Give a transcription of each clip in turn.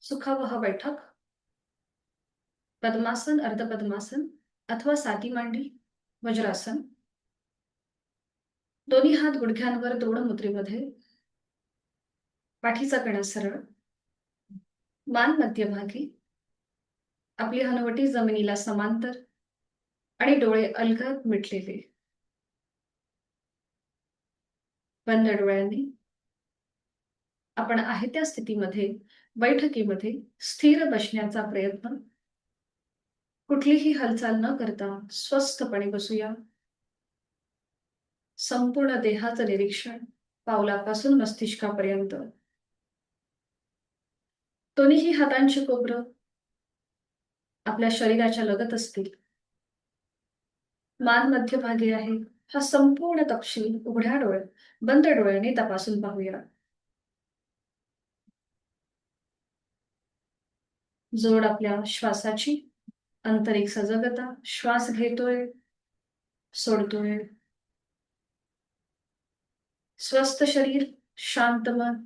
सुखावह बैठक, पद्मासन, अर्धपद्मासन अथवा साधी मांडी, वज्रासन. दोन्ही हात गुडघ्यांवर दोन मुद्रेमध्ये, पाठीचा कणा सरळ, मान मध्यभागी, आपली हनुवटी जमिनीला समांतर आणि डोळे अलगद मिटलेले. बंद डोळ्यांनी आपण आहे त्या स्थितीमध्ये, बैठकीमध्ये स्थिर बसण्याचा प्रयत्न. कुठलीही हालचाल न करता स्वस्थपणे बसूया. संपूर्ण देहाचं निरीक्षण पावलापासून मस्तिष्कापर्यंत. दोन्ही हातांची कोपरं आपल्या शरीराच्या लगत असतील. मान मध्यभागी आहे. हा संपूर्ण तपशील उघड्या डोळे, बंद डोळ्याने तपासून पाहूया. जोड आपल्या श्वासाची, आंतरिक सजगता. श्वास घेतोय, सोडतोय. स्वस्थ शरीर, शांत मन,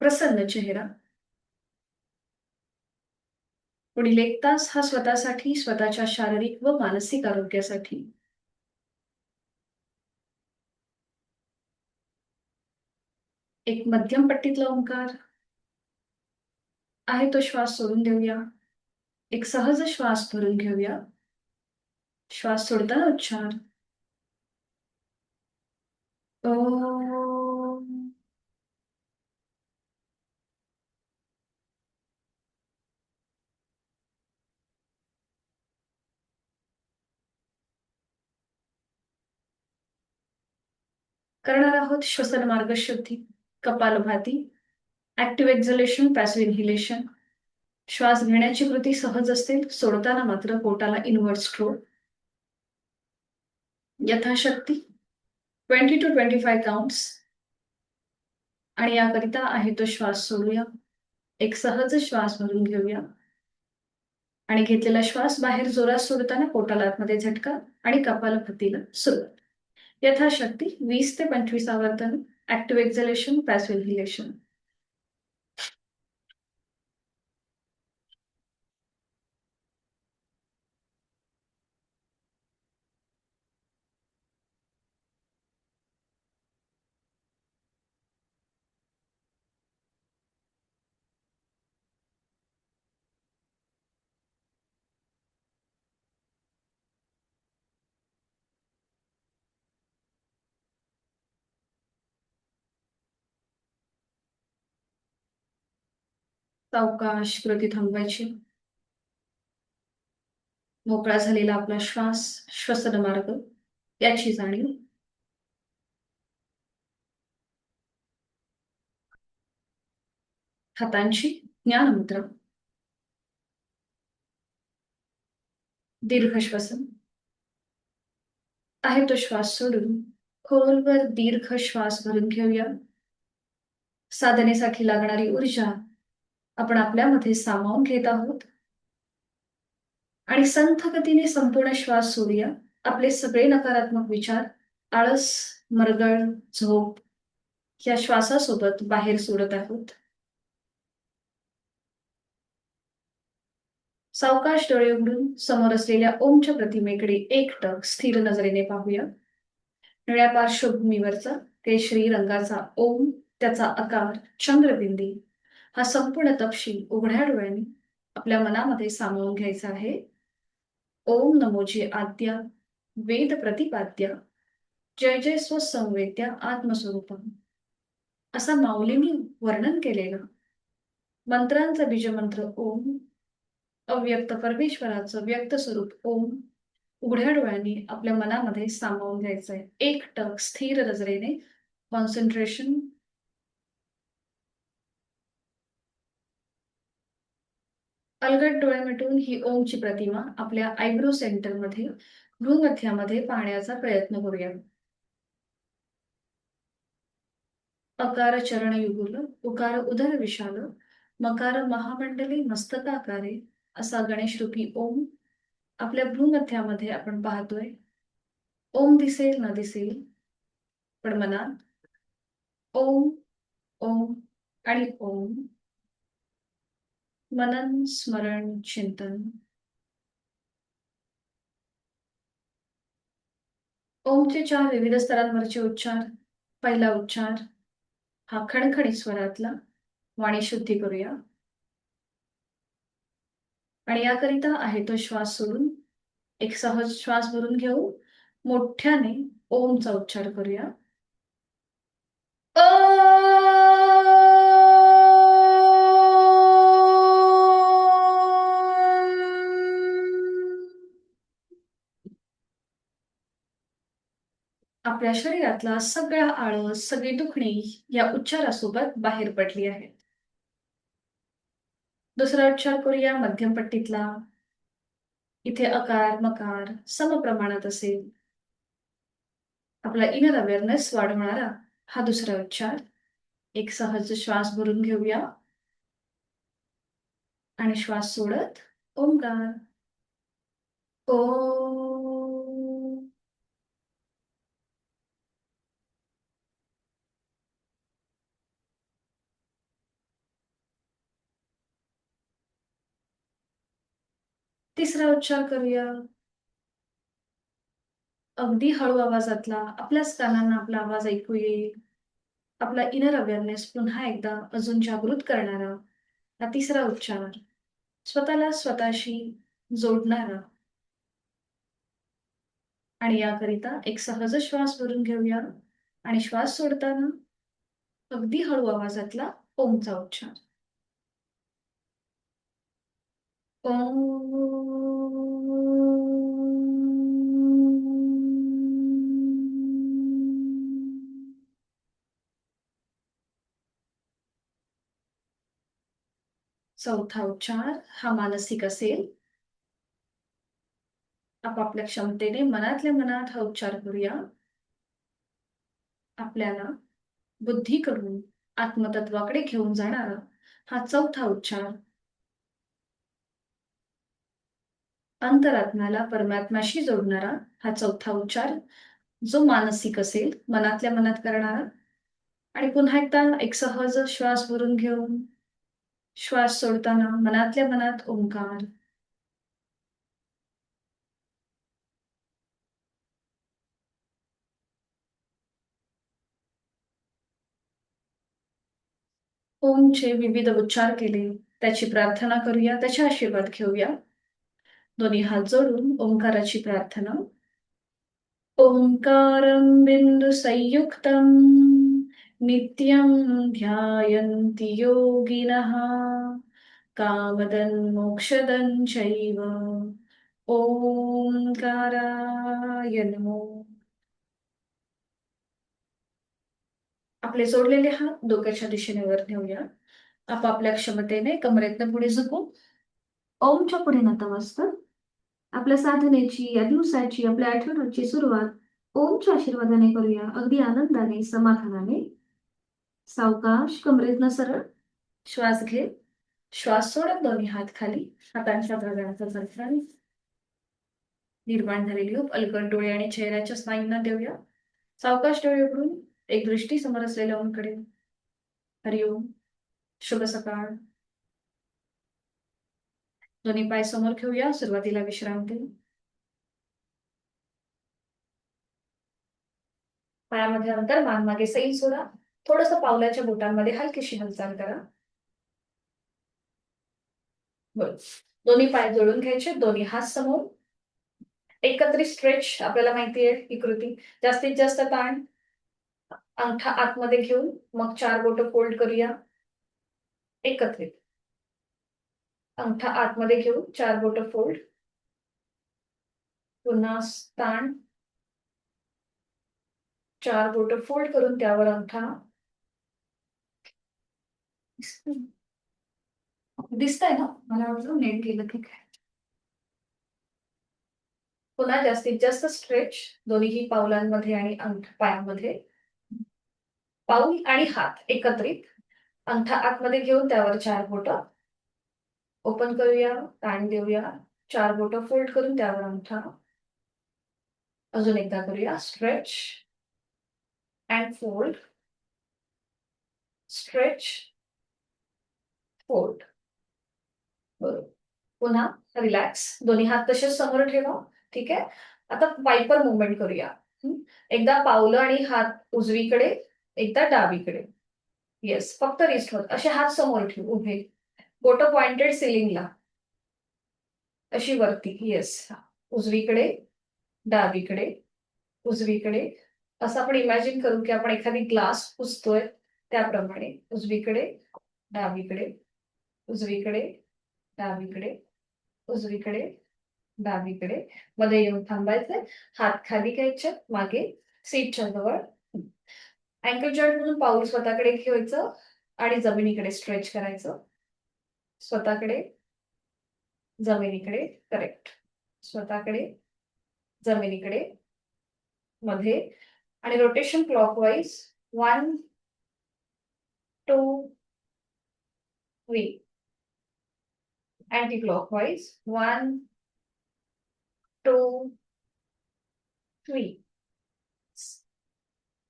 प्रसन्न चेहरा. पुढील 1 तास हा स्वतःसाठी, स्वतःच्या शारीरिक व मानसिक आरोग्यासाठी. एक मध्यम पट्टीतला ओंकार आहे तो श्वास सोडून देऊया. एक सहज श्वास भरून घेऊया. श्वास सोडताना उच्चार ओम. करणार आहोत श्वसन मार्ग शुद्धी, kapalbhati, active exhalation, passive inhalation. श्वास घेण्याची कृती सहज असतील, सोडताना मात्र पोटाला इनवर्ट स्ट्रोक. यथाशक्ती 20 to 25 counts. आणि याकरिता आहे तो श्वास सोडूया. एक सहज श्वास भरून घेऊया आणि घेतलेला श्वास बाहेर जोरात सोडताना पोटाला आतमध्ये झटका आणि कपालभातीला सुरुवात. यथाशक्ती 20 ते 25 आवर्तन. Active exhalation, passive inhalation. सावकाश कृती थांबवायची. मोकळा झालेला आपला श्वास, श्वसन मार्ग याची जाणीव. हातांची ज्ञान मुद्रा. दीर्घ श्वसन आहे तो श्वास सोडून खोलवर दीर्घ श्वास भरून घेऊया. साधनेसाठी लागणारी ऊर्जा आपण आपल्यामध्ये सामावून घेत आहोत आणि संथ गतीने संपूर्ण श्वास सोडूया. आपले सगळे नकारात्मक विचार, आळस, मरगळ, झोप या श्वासासोबत बाहेर सोडत आहोत. सावकाश डोळे उघडून समोर असलेल्या ओमच्या प्रतिमेकडे एकटक स्थिर नजरेने पाहूया. निळ्या पार्श्वभूमीवरचा केशरी रंगाचा ओम, त्याचा आकार, चंद्रबिंदी हा संपूर्ण तपशील उघड्या डोळ्यांनी आपल्या मनामध्ये सामावून घ्यायचा आहे. ओम नमोजी आद्या वेद प्रतिपाद्या जय जय स्वसंवेद्या आत्मस्वरूपम असा माऊलींनी वर्णन केलेला मंत्रांचा बीजमंत्र ओम, अव्यक्त परमेश्वराचं व्यक्त स्वरूप ओम उघड्या डोळ्यांनी आपल्या मनामध्ये सामावून घ्यायचं आहे. एकटक स्थिर नजरेने कॉन्सन्ट्रेशन. अलगद डोळे मिटून ही ओमची प्रतिमा आपल्या आयब्रो सेंटरमध्ये, भ्रूमध्यामध्ये पाहण्याचा प्रयत्न करूया. अकार चरण युगुल, उकार उदर विशाल, मकार महामंडली मस्तकाकारे असा गणेश रूपी ओम आपल्या भ्रूमध्यामध्ये आपण पाहतोय. ओम दिसेल न दिसेल, पण मनात ओम, ओम आणि ओम मनन स्मरण चिंतन. ओमचे 4 विविध स्तरांवरचे उच्चार. पहिला उच्चार हा खणखणीत स्वरातला. वाणी शुद्धी करूया. आणि याकरिता आहे तो श्वास सोडून एक सहज श्वास भरून घेऊ. मोठ्याने ओमचा उच्चार करूया. आपल्या शरीरातला सगळा आळस, सगळी दुखणी या उच्चारासोबत बाहेर पडली आहे. दुसरा उच्चार करूया मध्यम पट्टीतला. इथे अकार मकार समप्रमाणात असेल. आपला इनर अवेअरनेस वाढवणारा हा दुसरा उच्चार. एक सहज श्वास भरून घेऊया आणि श्वास सोडत ओंकार. ओ. तिसरा उच्चार करूया. अगदी हळू आवाजातला. आपल्याच कानांना आपला आवाज ऐकू येईल. आपला इनर अवेअरनेस पुन्हा एकदा अजून जागृत करणारा हा तिसरा उच्चार. स्वतःला स्वतःशी जोडणारा. आणि याकरिता एक सहज श्वास भरून घेऊया आणि श्वास सोडताना अगदी हळू आवाजातला ओमचा उच्चार. चौथा उच्चार हा मानसिक असेल. आपापल्या क्षमतेने मनातल्या मनात हा उच्चार करूया. आपल्याला बुद्धी करून आत्मतत्वाकडे घेऊन जाणारा हा चौथा उच्चार. अंतरात्म्याला परमात्म्याशी जोडणारा हा चौथा उच्चार, जो मानसिक असेल, मनातल्या मनात करणारा. आणि पुन्हा एकदा एक सहज श्वास भरून घेऊन श्वास सोडताना मनातल्या मनात ओंकार. ओमचे विविध उच्चार केले, त्याची प्रार्थना करूया, त्याचे आशीर्वाद घेऊया. दोन्ही हात जोडून ओंकाराची प्रार्थना. ओंकारं बिन्दुसंयुक्तं नित्यं ध्यायन्ति योगिनः कामदं मोक्षदं चैव ओंकाराय नमो. आपले जोडलेले हात डोक्याच्या दिशेने वर नेऊया. आपापल्या क्षमतेने कमरेतनं पुढे झुकू. ओमच्या पुढे नतमस्तक. आपल्या साधनेची, या दिवसाची, आपल्या आठवड्याची सुरुवात ओमच्या आशीर्वादाने करूया. अगदी आनंदाने, समाधानाने. सावकाश कमरेतनं सरळ श्वास घे. श्वास सोडत दोन्ही हात खाली. हातांच्या प्रगाराचा सरसावी. निर्माण झालेली झोप अलगद डोळे आणि चेहऱ्याच्या स्नायूंना देऊया. सावकाश डोळे उघडून एक दृष्टी समोर असलेल्या ओमकडे. हरिओम. शुभ सकाळ. दोन्ही पाय समोर घेऊया. सुरुवातीला विश्रांती. पायामध्ये अंतर, मान मागे सैल सोडा. थोडस पावलाच्या बोटांमध्ये हलकीशी हालचाल करा. बरं. दोन्ही पाय जोडून घ्यायचे, दोन्ही हात समोर. एकत्रित स्ट्रेच. आपल्याला माहिती आहे ही कृती. जास्तीत जास्त ताण. अंगठा आतमध्ये घेऊन मग 4 बोटं फोल्ड करूया. एकत्रित. अंगठा आतमध्ये घेऊन 4 बोटं फोल्ड. पुन्हा ताण. 4 बोटं फोल्ड करून त्यावर अंगठा. दिसतंय ना? मला वाटलं नेट गेलं की काय. पुन्हा जास्तीत जास्त स्ट्रेच दोन्हीही पावलांमध्ये आणि पायामध्ये. पाऊल आणि हात एकत्रित. अंगठा आतमध्ये घेऊन त्यावर 4 बोटं. ओपन करूया, ताण देऊया. 4 बोटं फोल्ड करून त्यावर अंगठा. अजून एकदा करूया. Stretch and fold. Stretch, fold. बरोबर. पुन्हा रिलॅक्स, दोन्ही हात तसेच समोर ठेवा. ठीक आहे. आता वायपर मुवमेंट करूया. हं? एकदा पावलं आणि हात उजवीकडे, एकदा डावीकडे. येस, फक्त रिस्ट होत असे हात समोर ठेवू उभे. बोट पॉइंटेड सिलिंगला, अशी वरती. येस. उजवीकडे, डावीकडे, उजवीकडे. असं आपण इमॅजिन करू की आपण एखादी ग्लास पुसतोय त्याप्रमाणे. उजवीकडे, डावीकडे, उजवीकडे, डावीकडे, उजवीकडे, डावीकडे. मध्ये येऊन थांबायचंय. हात खाली घ्यायचे मागे सीटच्या जवळ. अँकल जॉईंट मधून पाऊल स्वतःकडे घ्यायचं आणि जमिनीकडे स्ट्रेच करायचं. स्वतःकडे, जमिनीकडे. करेक्ट. स्वतःकडे, जमिनीकडे, मध्ये. आणि रोटेशन क्लॉकवाईज. 1, 2, 3. Anti clockwise. 1, 2, 3.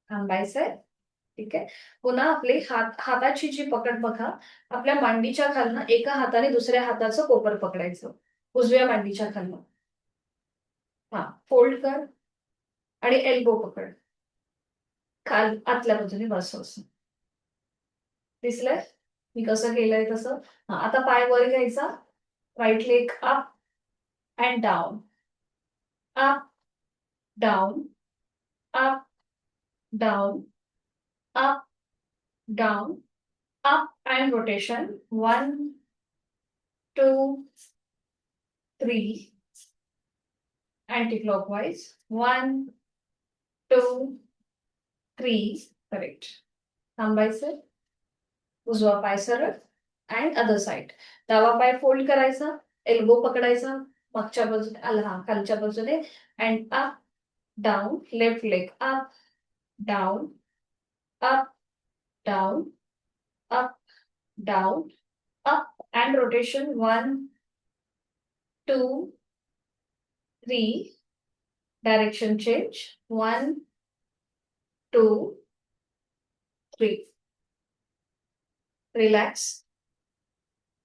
थांबायचंय. ठीक आहे. पुन्हा आपले हाताची जी पकड बघा, आपल्या मांडीच्या खालनं एका हाताने दुसऱ्या हाताचं कोपर पकडायचं. उजव्या मांडीच्या खालनं. फोल्ड कर आणि एल्बो पकड. खाल आतल्या बाजूने बसव. दिसलंय मी कसं केलंय तसं. आता पाय वर घ्यायचा. Right leg up and down, up, down, up, down, up, down, up and rotation. 1, 2, 3. Anti clockwise. 1, 2, 3. Correct. थांबायचं. उजवा पाय सरळ अँड अदर साइड. डावा पाय फोल्ड करायचा, एल्बो पकडायचा मागच्या बाजूने, खालच्या बाजूने. And up, down. Left leg up, down, up, down, up, down, up and rotation. 1, 2, 3. Direction change. 1, 2, 3. Relax.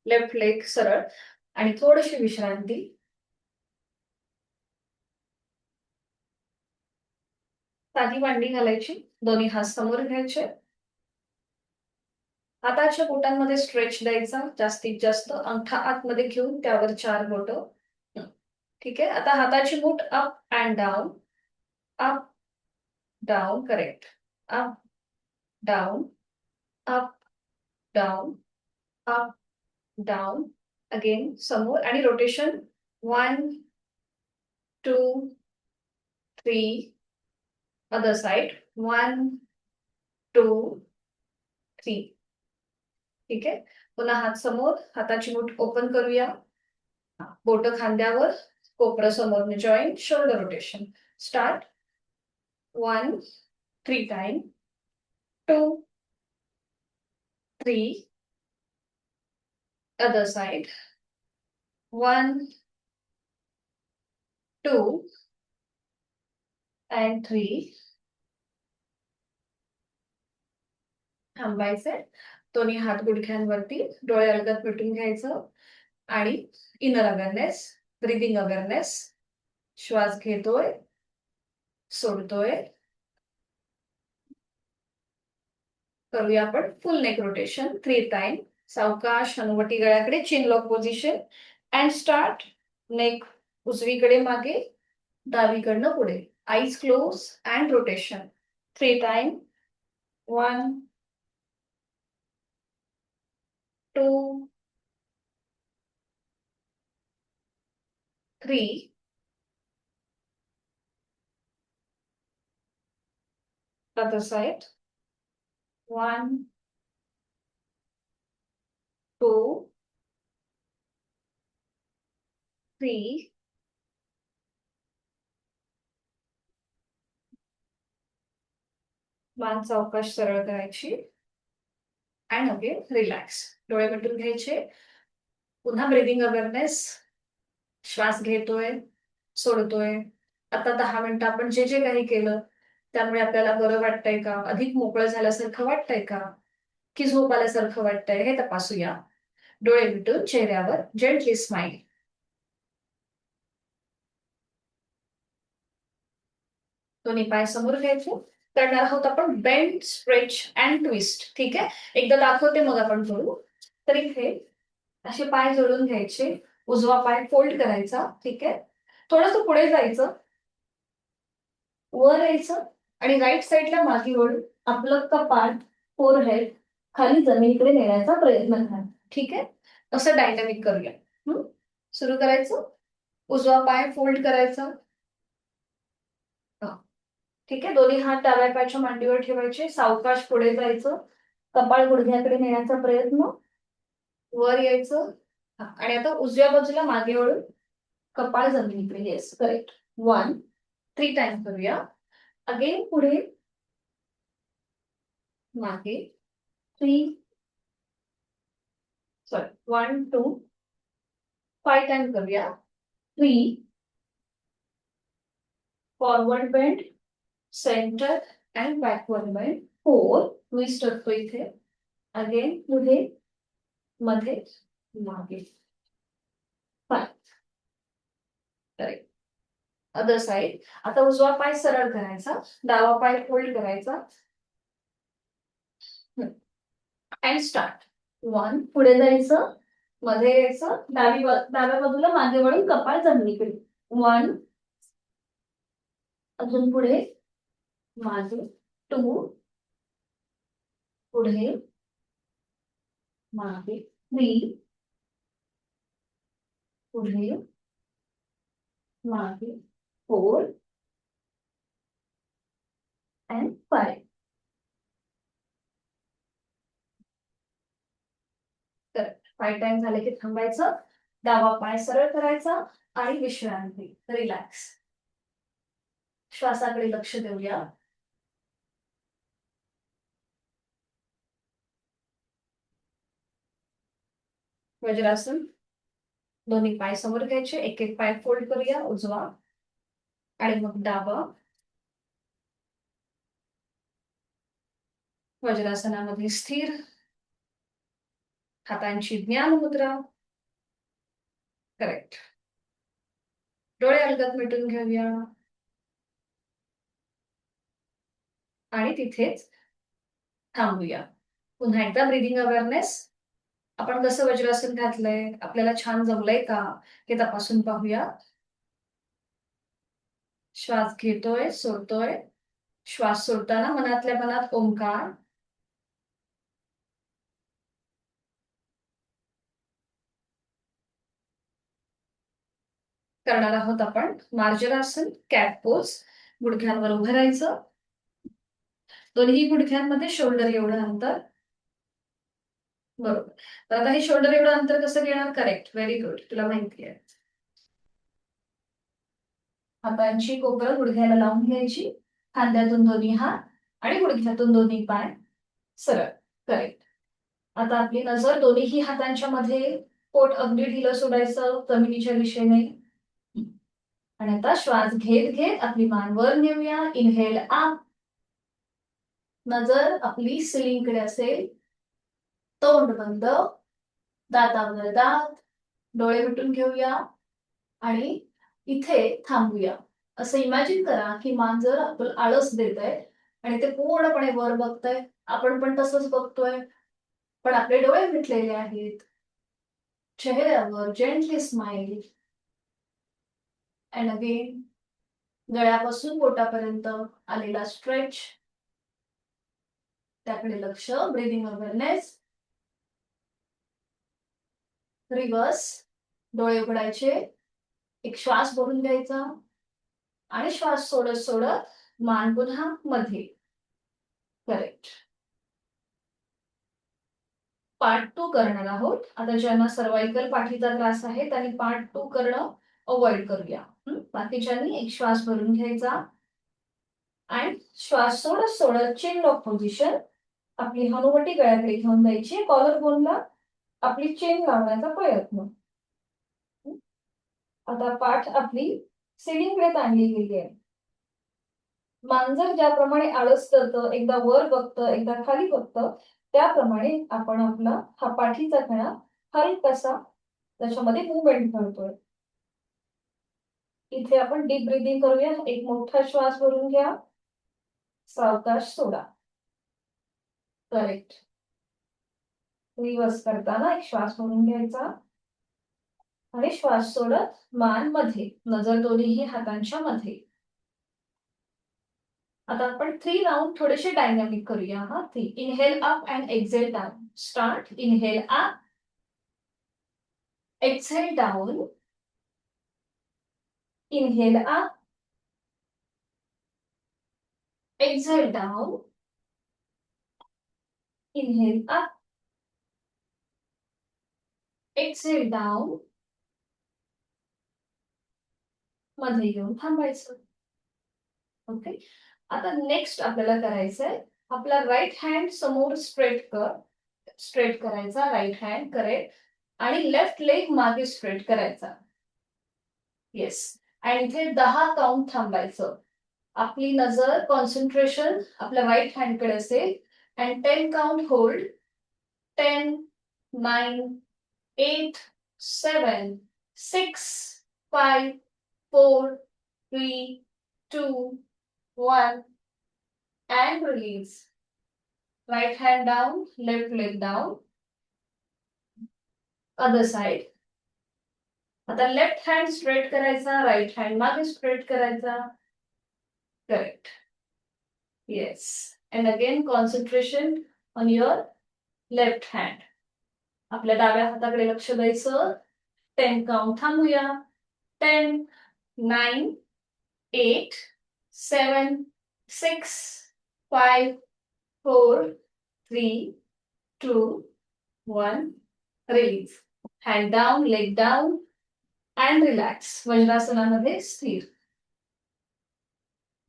Left leg सरळ आणि थोडीशी विश्रांती. साधी मांडी घालायची, दोन्ही हात समोर घ्यायचे. हाताच्या बोटांमध्ये स्ट्रेच द्यायचा जास्तीत जास्त. अंगठा आतमध्ये घेऊन त्यावर 4 बोट. ठीक आहे. आता हाताची बोट up and down, up, down. Correct. Up, down, up, down, up, down. Again समोर आणि रोटेशन. 1, 2, 3. Other side. 1, 2, 3. ठीक आहे. पुन्हा हात समोर, हाताची बोट ओपन करूया. बोट खांद्यावर, कोपरं समोरने join. Shoulder rotation. Start. 1, 3 time. 2, 3. Other side. 1, 2 and 3. थांबायचंय. दोन्ही हात गुडघ्यांवरती, डोळे अलगद मिटून घ्यायचं आणि इनर अवेअरनेस, ब्रीदिंग अवेअरनेस. श्वास घेतोय, सोडतोय. करूया आपण फुल नेक रोटेशन 3 टाइम. सावकाश हनुवटी गळ्याकडे, chin lock position. And start. Neck उजवीकडे मागे, डावीकडनं पुढे. Eyes close and rotation 3 time. 1, 2, 3. Other side. 1, 2, 3. मान सावकाश सरळ करायची. And again relax. डोळे मिटून घ्यायचे. पुन्हा ब्रीदिंग अवेअरनेस. श्वास घेतोय, सोडतोय. आता 10 मिनिटं आपण जे जे काही केलं त्यामुळे आपल्याला बरं वाटतंय का, अधिक मोकळं झाल्यासारखं वाटतंय का, की झोप आल्यासारखं वाटतंय, हे तपासूया. डोळे मिटून चेहऱ्यावर जेंटली स्माइल. दोन्ही पाय समोर घ्यायचे. करणार आहोत आपण बेंड, स्ट्रेच अँड ट्विस्ट. ठीक आहे, एकदा दाखवते मग आपण करू. तर इथे असे पाय जोडून घ्यायचे. उजवा पाय फोल्ड करायचा. ठीक आहे, थोडस पुढे जायचं, वर यायचं आणि राईट साईडला मागे वळून आपलं कपाळ, फोरहेड खाली जमिनीकडे नेण्याचा प्रयत्न करा. ठीक आहे, असं डायनामिक करूया. सुरू करायचं. उजवा पाय फोल्ड करायचा. ठीक आहे, दोन्ही हात डाव्या पायाच्या मांडीवर ठेवायचे. सावकाश पुढे जायचं, कपाळ गुडघ्याकडे नेण्याचा प्रयत्न, वर यायचं. आणि आता उजव्या बाजूला मागे वळून कपाळ जमिनीकडे. Yes, correct. 1 3 टाइम करूया. अगेन पुढे, मागे. 3 सॉरी 1 2 5 टाइम करूया. 3 forward bend, centre and backward bend. 4 twist असतो इथे. अगेन पुढे, मध्ये, मागे. 5. करेक्ट. Other side. आता उजवा पाय सरळ करायचा, डावा पाय फोल्ड करायचा अँड स्टार्ट. 1 पुढे जायचं, मध्ये यायचं, डाव्या बाजूला मागे वळून कपाळ जमिनीकडे. 1 अजून पुढे, मागे. 2 पुढे, मागे. 3 पुढे, मागे. 4 अँड 5. तर 5 टाइम झाले की थांबायचं, डावा पाय सरळ करायचा आणि विश्रांती, रिलॅक्स. श्वासाकडे लक्ष देऊया. वज्रासन. दोन्ही पाय समोर घ्यायचे, एक एक पाय फोल्ड करूया. उजवा आणि मग डावा. वज्रासनामध्ये स्थिर, हातांची ज्ञान मुद्रा. करेक्ट. डोळे अलगद मिटून घेऊया आणि तिथेच थांबूया. पुन्हा एकदा ब्रीदिंग अवेअरनेस. आपण कसं वज्रासन घातलंय, आपल्याला छान जमलंय का हे तपासून पाहूया. श्वास घेतोय, सोडतोय. श्वास सोडताना मनातल्या मनात ओंकार. करणार आहोत आपण मार्जरासन, कॅट पोज. गुडघ्यांवर उभं राहायचं, दोन्ही गुडघ्यांमध्ये शोल्डर एवढं अंतर. बरोबर. तर आता हे शोल्डर एवढं अंतर कसं घेणार? करेक्ट, व्हेरी गुड, तुला माहिती आहे. हातांची कोपरं गुडघ्याला लावून घ्यायची, खांद्यातून दोन्ही हात आणि गुडघ्यातून दोन्ही पाय सरळ. करेक्ट. आता आपली नजर दोन्ही हातांच्या मध्ये, पोट अगदी ढिलं सोडायचं जमिनीच्या दिशेने. आणि आता श्वास घेत घेत आपली मान वर नेऊया. Inhale up. नजर आपली सिलिंगकडे असेल, तोंड बंद, दातावर दात, डोळे मिटून घेऊया आणि इथे थांबूया. असं इमॅजिन करा की मांजर आपलं आळस देत आहे आणि ते पूर्णपणे वर बघतंय. आपण पण तसंच बघतोय, पण आपले डोळे मिटलेले आहेत. चेहऱ्यावर जेंटली स्माइल. अँड अगेन, गळ्यापासून बोटापर्यंत आलेला स्ट्रेच, त्याकडे लक्ष. Breathing awareness. रिव्हर्स. डोळे उघडायचे, एक श्वास भरून घ्यायचा आणि श्वास सोडत सोडत मान पुन्हा मध्ये. करेक्ट. पार्ट 2 करणार आहोत. आता ज्यांना सर्वायकल पाठीचा त्रास आहे त्यांनी पार्ट 2 करणं अवॉइड करूया. बाकीच्यांनी एक श्वास भरून घ्यायचा आणि श्वास सोडत सोडत चेन लॉक पोझिशन. आपली हनुवटी गळ्याकडे घेऊन द्यायची, कॉलर बोनला आपली चेन लावण्याचा प्रयत्न. आता पाठ आपली सिलिंगकडे ताणली गेली आहे. मांजर ज्याप्रमाणे आळस करतं, एकदा वर बघतं एकदा खाली बघतं, त्याप्रमाणे आपण आपला हा पाठीचा कणा हलकासा त्याच्यामध्ये मुवमेंट करतोय. इथे आपण डीप ब्रीदिंग करूया. एक मोठा श्वास भरून घ्या, सावकाश सोडा. करेक्ट. रिव्हर्स करताना एक श्वास भरून घ्यायचा आणि श्वास सोडत मान मध्ये, नजर दोन्ही हातांच्या मध्ये. आता आपण 3 राउंड थोडेसे डायनामिक करूया. हा 3. Inhale up and exhale down. Start. Inhale up, exhale down. Inhale up, exhale down. Inhale up, exhale down. मध्ये येऊन थांबायचं. ओके. आता नेक्स्ट आपल्याला करायचंय, आपला राईट हँड समोर स्ट्रेट कर. स्ट्रेट करायचा राईट हँड. करेक्ट. आणि लेफ्ट लेग मागे स्ट्रेट करायचा. येस. आणि इथे 10 काउंट थांबायचं. आपली नजर कॉन्सन्ट्रेशन आपल्या राईट हँड कडे असेल. And 10 count hold. 10, 9, 8, 7, 6, 5, 4, 3, 2, 1 and release. Right hand down, left leg down. Other side. आता लेफ्ट हँड स्ट्रेट करायचा, राईट हँड मागे स्ट्रेट करायचा. Correct. Yes. And again concentration on your left hand. आपल्या डाव्या हाताकडे लक्ष द्यायचं. 10 काउंट थांबूया. 10, 9, 8, 7, 6, 5, 4, 3, 2, 1. Release. Hand down, leg down and relax. वज्रासनामध्ये स्थिर.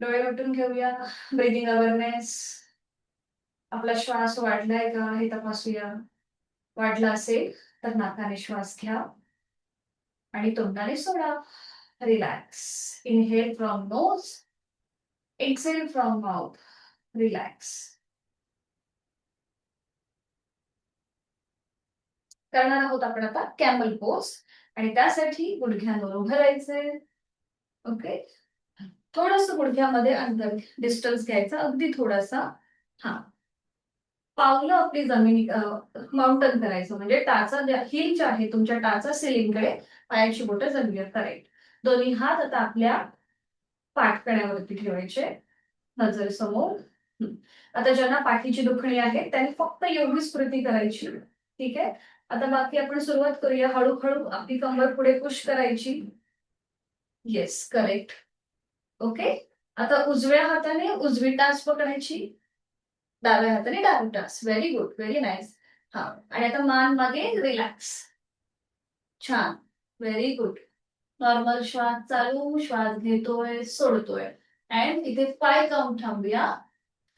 डोळे मिटून घेऊया. Breathing awareness. आपला श्वास वाढलाय का हे तपासूया. वाढला असेल तर नाकाने श्वास घ्या आणि तोंडाने सोडा. Relax. Inhale from nose, exhale from mouth. Relax. करणार आहोत आपण आता कॅमल पोज. आणि त्यासाठी गुडघ्यांवर उभं राहायचंय. ओके. थोडस गुडघ्यामध्ये अंतर डिस्टन्स घ्यायचं, अगदी थोडासा. हा. पावलं आपली जमिनी माउंटन करायचं, म्हणजे टाचा हिल जे आहे तुमच्या टाचा सिलिंगकडे, पायाची बोटं जमिनीवर करायची. दोन्ही हात आता आपल्या पाठकण्यावरती ठेवायचे, नजर समोर. आता ज्यांना पाठीची दुखणी आहे त्यांनी फक्त एवढीच कृती करायची. ठीक आहे. आता बाकी आपण सुरुवात करूया. हळूहळू आपली कंबर पुढे पुश करायची. येस. करेक्ट. ओके. आता उजव्या हाताने उजवी टाच पकडायची, डाव्या हाताने डावी टाच. Very good. Very nice. हा. आणि आता मान मागे. रिलॅक्स. छान. Very good. नॉर्मल श्वास चालू. श्वास घेतोय, सोडतोय. अँड इथे 5 काउंट थांबूया.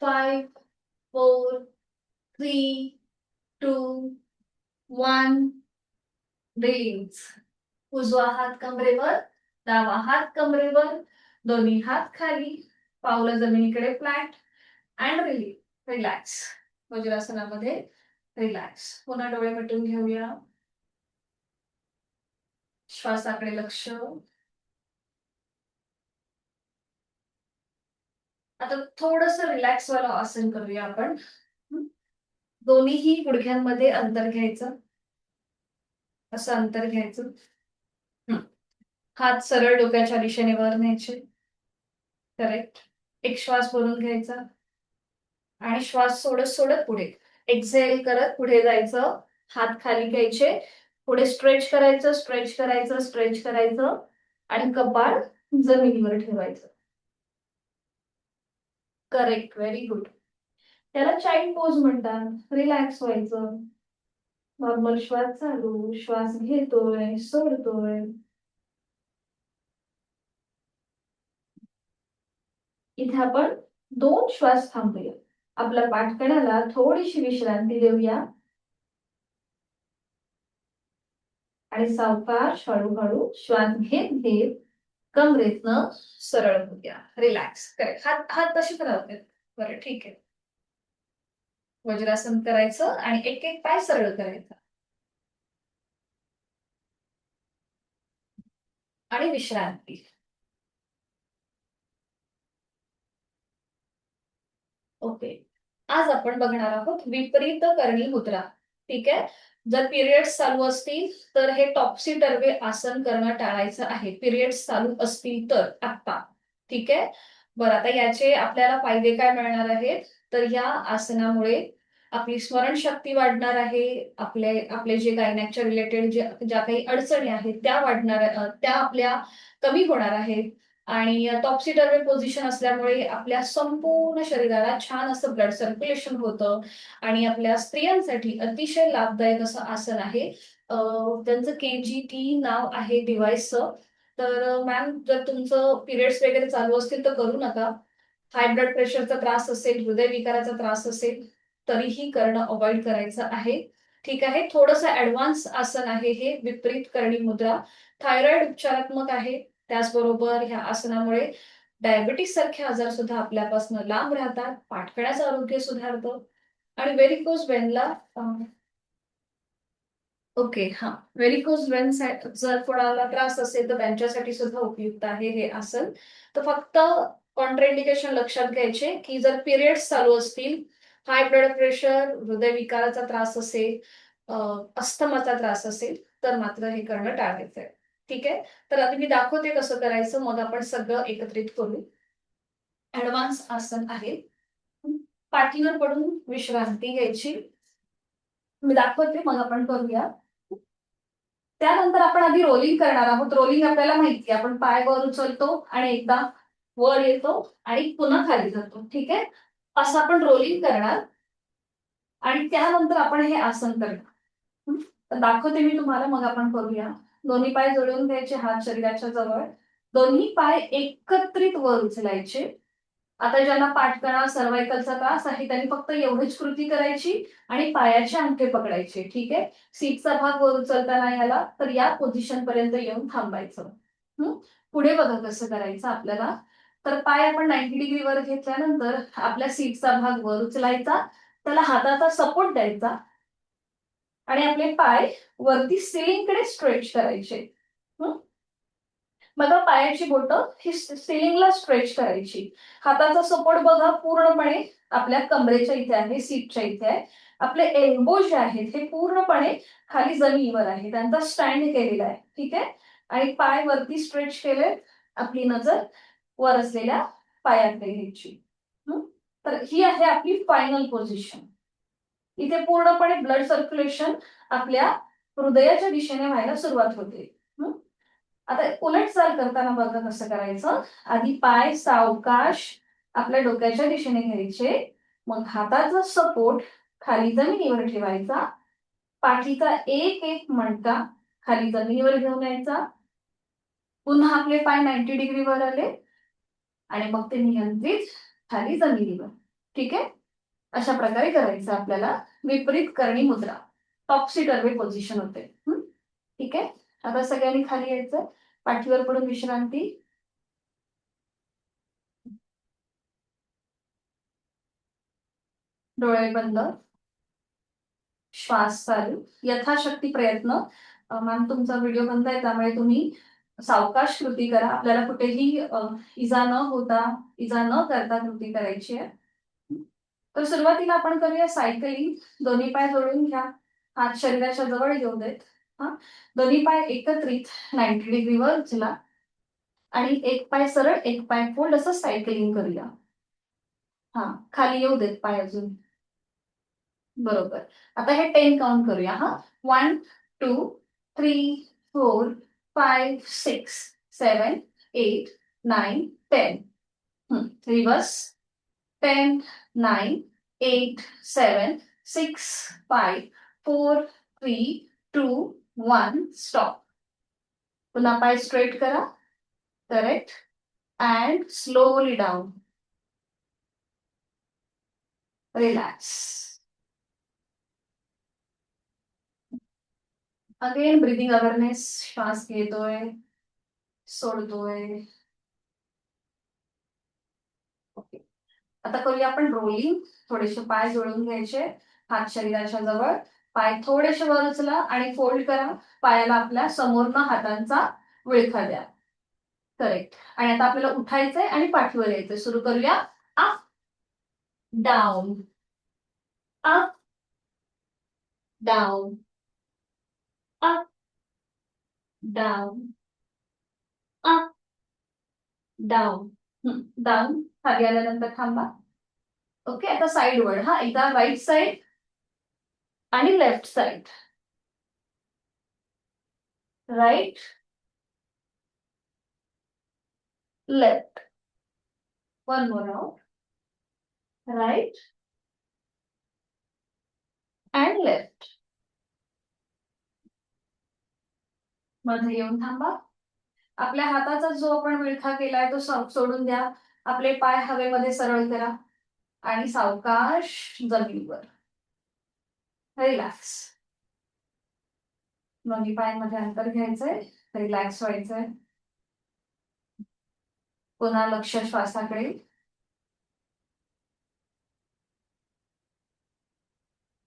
5, 4, 3, 2, 1. रिलीज. उजवा हात कमरेवर, डावा हात कमरेवर, दोन्ही हात खाली, पावलं जमिनीकडे फ्लॅट. And release. रिलॅक्स. वज्रासनामध्ये रिलॅक्स. पुन्हा डोळे मिटून घेऊया. श्वासाकडे लक्ष. आता थोडस रिलॅक्स वाला आसन करूया आपण. दोन्हीही गुडघ्यांमध्ये अंतर घ्यायचं. असं अंतर घ्यायचं. हात सरळ डोक्याच्या दिशेने वर न्यायचे. करेक्ट. एक श्वास भरून घ्यायचा आणि श्वास सोडत सोडत पुढे. एक्झेल करत पुढे जायचं. हात खाली घ्यायचे, पुढे स्ट्रेच करायचं, स्ट्रेच करायचं, स्ट्रेच करायचं आणि कपाळ जमिनीवर ठेवायचं. करेक्ट. Very good. त्याला चाइल्ड पोज म्हणतात. रिलॅक्स व्हायचं. नॉर्मल श्वास चालू. श्वास घेतोय, सोडतोय. इथे आपण 2 श्वास थांबूया. आपल्या पाठकण्याला थोडीशी विश्रांती देऊया आणि सावकाश हळूहळू श्वास घेत घेत कमरेतनं सरळ होऊया. रिलॅक्स. करेक्ट. हात हात तसेच राहतात. बरं ठीक आहे. वज्रासन करायचं आणि एक एक पाय सरळ करायचा. आणि विश्रांती. ओके. आज आपण बघणार आहोत विपरीत करणी मुद्रा. ठीक आहे. जर पिरियड्स चालू असतील तर हे टॉप्सी टर्वे आसन करणं टाळायचं आहे. पिरियड्स चालू असतील तर आत्ता. ठीक आहे. बरं, आता याचे आपल्याला फायदे काय मिळणार आहेत? तर या आसनामुळे आपली स्मरणशक्ती वाढणार आहे. आपले आपले जे गायनॅकच्या रिलेटेड ज्या काही अडचणी आहेत त्या त्या आपल्या कमी होणार आहेत. आणि टॉप्सी टर्वे पोझिशन असल्यामुळे आपल्या संपूर्ण शरीराला छान असं ब्लड सर्क्युलेशन होतं आणि आपल्या स्त्रियांसाठी अतिशय लाभदायक असं आसन आहे. त्यांचं KGT नाव आहे डिव्हाइसचं. तर मॅम, जर तुमचं पिरियड्स वगैरे चालू असतील तर करू नका. हाय ब्लड प्रेशरचा त्रास असेल, हृदयविकाराचा त्रास असेल, तरीही करणं अवॉइड करायचं आहे. ठीक आहे. थोडंसं ऍडव्हान्स आसन आहे हे, विपरीत करणी मुद्रा. थायरॉइड उपचारात्मक आहे. त्याचबरोबर ह्या आसनामुळे डायबिटीस सारखे आजार सुद्धा आपल्यापासून लांब राहतात. पाठकळ्याचं आरोग्य सुधारतं आणि व्हेरिकोज वेनला ओके, हा. व्हेरिकोज वेन जर कोणाला त्रास असेल तर त्यांच्यासाठी सुद्धा उपयुक्त आहे हे आसन. तर फक्त कॉन्ट्राइंडिकेशन लक्षात घ्यायचे की जर पिरियड्स चालू असतील, हाय ब्लड प्रेशर, हृदयविकाराचा त्रास असेल, अस्थमाचा त्रास असेल, तर मात्र हे करणं टाळायचं आहे. ठीक आहे. तर आता मी दाखवते कसं करायचं, मग आपण सगळं एकत्रित करू. ऍडव्हान्स आसन आहे. पाठीवर पडून विश्रांती घ्यायची. मी दाखवते, मग आपण करूया. त्यानंतर आपण आधी रोलिंग करणार आहोत. रोलिंग आपल्याला माहिती आहे, आपण पाय वर उचलतो आणि एकदा वर येतो आणि पुन्हा खाली जातो. ठीक आहे. असं आपण रोलिंग करणार आणि त्यानंतर आपण हे आसन करणार. तर दाखवते मी तुम्हाला, मग आपण करूया. दोन्ही पाय जोडून घ्यायचे, हात शरीराच्या जवळ. दोन्ही पाय एकत्रित वर उचलायचे. आता ज्यांना पाठकणा सर्वायकलचा त्रास आहे त्यांनी फक्त एवढीच कृती करायची आणि पायाचे अंगठे पकडायचे. ठीक आहे. सीटचा भाग वर उचलता नाही आला तर या पोझिशन पर्यंत येऊन थांबायचं. पुढे बघा कसं करायचं आपल्याला. तर पाय आपण 90 डिग्री वर घेतल्यानंतर आपल्या सीटचा भाग वर उचलायचा, त्याला हाताचा सपोर्ट द्यायचा आणि आपले पाय वरती सिलिंगकडे स्ट्रेच करायचे. बघा, पायाची बोटं ही सिलिंगला स्ट्रेच करायची. हाताचा सपोर्ट बघा पूर्णपणे आपल्या कमरेच्या इथे आहे, सीटच्या इथे आहे. आपले एल्बो जे आहेत हे पूर्णपणे खाली जमिनीवर आहे, त्यांचा स्टँड केलेला आहे. ठीक आहे. आणि पाय वरती स्ट्रेच केले. आपली नजर वर असलेल्या पायाकडे घ्यायची. तर ही आहे आपली फायनल पोझिशन. इथे पूर्णपणे ब्लड सर्क्युलेशन आपल्या हृदयाच्या दिशेने व्हायला सुरुवात होते. आता उलट चाल करताना बघा कसं करायचं. आधी पाय सावकाश आपल्या डोक्याच्या दिशेने घ्यायचे, मग हाताचा सपोर्ट खाली जमिनीवर ठेवायचा, पाठीचा एक एक मणका खाली जमिनीवर घेऊन यायचा. पुन्हा आपले पाय 90 डिग्रीवर आले आणि मग ते नियंत्रित खाली जमिनीवर. ठीक आहे. अशा प्रकारे करायचं आपल्याला. विपरीत करणी मुद्रा, टॉप्सी टर्वे पोझिशन होते. ठीक आहे. आता सगळ्यांनी खाली यायचं, पाठीवर पडून विश्रांती. डोळे बंद, श्वास चालू, यथाशक्ती प्रयत्न. मॅम, तुमचा व्हिडिओ बंद आहे त्यामुळे तुम्ही सावकाश कृती करा. आपल्याला कुठेही इजा न होता, इजा न करता कृती करायची आहे. तर सुरुवातीला आपण करूया सायकलिंग. दोन्ही पाय जोडून घ्या, हात शरीराच्या जवळ येऊ देत. हा. दोन्ही पाय एकत्रित 90 डिग्रीवर उचला आणि एक पाय सरळ, एक पाय फोल्ड असं सायकलिंग करूया. हा. खाली येऊ देत पाय अजून. बरोबर. आता हे 10 काउंट करूया. हा. 1 2 3 4 5 6 7 8 9 10. रिवर्स. 10 9 8 7 6 5 4 3 2 1. स्टॉप. पुन्हा पाय स्ट्रेट करा. Correct. And slowly down. Relax. Again breathing awareness. श्वास घेतोय, सोडतोय. ओके. आता करूया आपण रोलिंग. थोडेसे पाय जोडून घ्यायचे, हात शरीराच्या जवळ. पाय थोडेसे वर उचला आणि फोल्ड करा. पायाला आपल्या समोरनं हातांचा विळखा द्या. करेक्ट. आणि आता आपल्याला उठायचंय आणि पाठीवर यायचंय. सुरू करूया. Up, down, up, down, up, down, up, down. Down. खाली आल्यानंतर थांबा. ओके. आता साईड वर. हा, एकदा राईट साईड आणि left side. Right, left. One more round. Right and left. मध्ये येऊन थांबा. आपल्या हाताचा जो आपण विळखा केलाय तो सोडून द्या. आपले पाय हवेमध्ये सरळ करा आणि सावकाश जमिनीवर. रिलॅक्स. दोन्ही पायांमध्ये अंतर घ्यायचंय. रिलॅक्स व्हायचंय. पुन्हा लक्ष श्वासाकडे.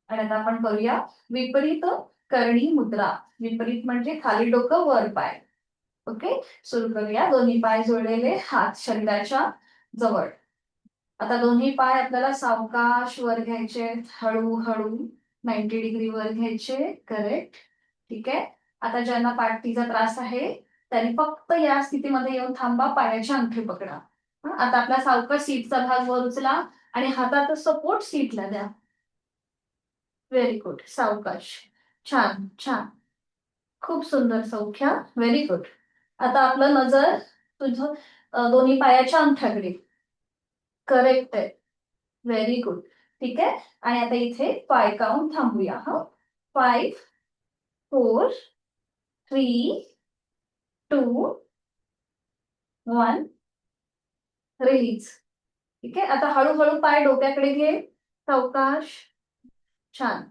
आणि आता आपण करूया विपरीत करणी मुद्रा. विपरीत म्हणजे खाली डोकं वर पाय. ओके. सुरू करूया. दोन्ही पाय जोडलेले, हात शरीराच्या जवळ. आता दोन्ही पाय आपल्याला सावकाश वर घ्यायचे. हळूहळू 90 डिग्री वर घ्यायचे. करेक्ट. ठीक आहे. आता ज्यांना पाठीचा त्रास आहे त्यांनी फक्त या स्थितीमध्ये येऊन थांबा. पायाचे अंगठे पकडा. आता आपला सावकाश सीटचा भाग वर उचला आणि हातात सपोर्ट सीटला द्या. Very good. सावकाश. छान छान. खूप सुंदर सौख्या. Very good. आता आपलं नजर तुझं दोन्ही पायाच्या अंगठ्याकडे. करेक्ट आहे. Very good. ठीक आहे. आणि आता इथे 5 काउंट थांबूया. हा, 5, 4, 3, 2, 1. रिलीज. ठीक आहे. आता हळूहळू पाय डोक्याकडे घे. सावकाश. छान.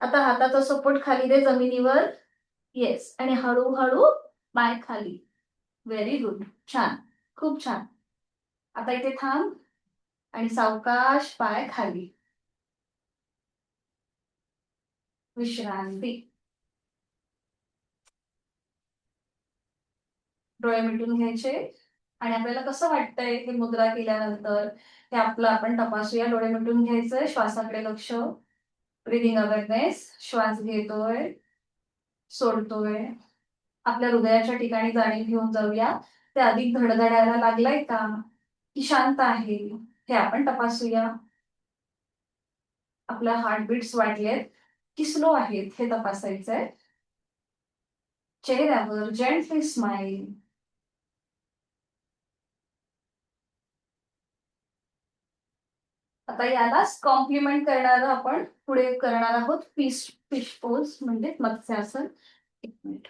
आता हाताचा सपोर्ट खाली दे जमिनीवर. येस. आणि हळूहळू पाय खाली. Very good. छान. खूप छान. आता इथे थांब आणि सावकाश पाय खाली. विश्रांती. डोळे मिटून घ्यायचे. आणि आपल्याला कसं वाटतंय हे मुद्रा केल्यानंतर हे आपलं आपण तपासूया. डोळे मिटून घ्यायचंय. श्वासाकडे लक्ष. Breathing awareness. श्वास घेतोय, सोडतोय. आपल्या हृदयाच्या ठिकाणी जाणीव घेऊन जाऊया. ते अधिक धडधडायला लागलाय का, की शांत आहे, हे आपण तपासूया. आपल्या हार्टबीट्स वाढलेत की स्लो आहेत हे तपासायचंय. चेहऱ्यावर जेंटली स्माइल. आता यालाच कॉम्प्लिमेंट करणारं आपण पुढे करणार आहोत. फिश फिश पोज म्हणजे मत्स्यासन. एक मिनिट.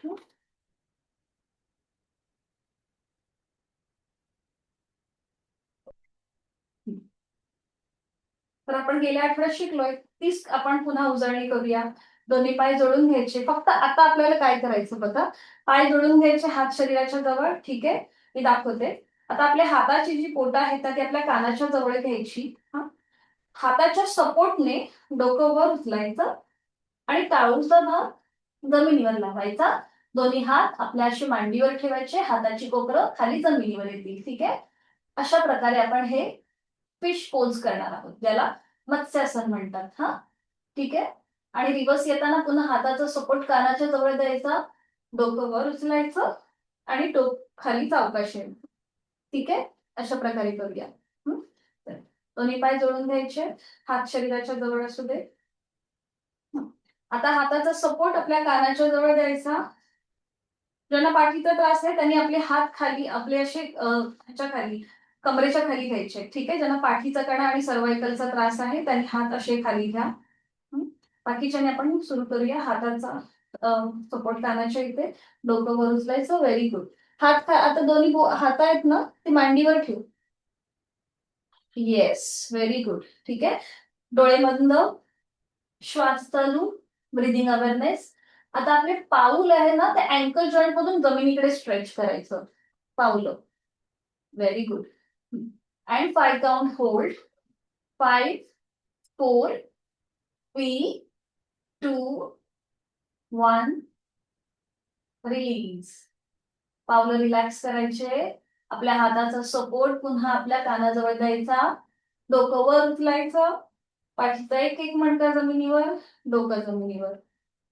तर आपण गेल्या आठवड्यात शिकलोय तीच आपण पुन्हा उजळणी करूया. दोन्ही पाय जोडून घ्यायचे. फक्त आता आपल्याला काय करायचं बघा. पाय जोडून घ्यायचे, हात शरीराच्या जवळ. ठीक आहे. मी दाखवते. आता आपल्या हाताची जी पोटं आहेत ती आपल्या कानाच्या जवळ घ्यायची. हा, हाताच्या सपोर्टने डोकं वर उचलायचं आणि टाळूचा भाग जमिनीवर लावायचा. दोन्ही हात आपल्या अशी मांडीवर ठेवायचे. हाताची कोपरं खाली जमिनीवर येतील. ठीक आहे. अशा प्रकारे आपण हे फिश पोज करणार आहोत, ज्याला मत्स्यासन म्हणतात. हा, ठीक आहे. आणि रिवर्स येताना पुन्हा हाताचा सपोर्ट कानाच्या जवळ द्यायचा. डोकं वर उचलायचं आणि डोक खाली सावकाश यायचं. ठीक आहे. अशा प्रकारे करूया. तर दोन्ही पाय जोडून घ्यायचे. हात शरीराच्या जवळ असू दे. आता हाताचा सपोर्ट आपल्या कानाच्या जवळ द्यायचा. ज्यांना पाठीचा त्रास आहे त्यांनी आपले हात खाली आपले असे ह्याच्या खाली कमरेच्या खाली घ्यायचे. ठीक आहे. ज्यांना पाठीचा कणा आणि सर्वायकलचा त्रास आहे त्यांनी हात असे खाली घ्या. बाकीच्याने आपण सुरू करूया. हाताचा सपोर्ट कानाच्या इथे, डोकं वर उचलायचं. Very good. हात आता दोन्ही हात आहेत ना ते मांडीवर ठेव. येस. Very good. ठीक आहे. डोळे बंद. श्वास चालू. Breathing awareness. आता आपले पाऊल आहे ना ते अँकल जॉईंट मधून जमिनीकडे स्ट्रेच करायचं. पावलं. Very good. And 5 count hold. 5, 4, 3, 2, 1. Release. पावलं रिलॅक्स करायचे. आपल्या हाताचा सपोर्ट पुन्हा आपल्या कानाजवळ द्यायचा. डोकं वर उचलायचं. पाठीचा एक एक मणका जमिनीवर, डोकं जमिनीवर.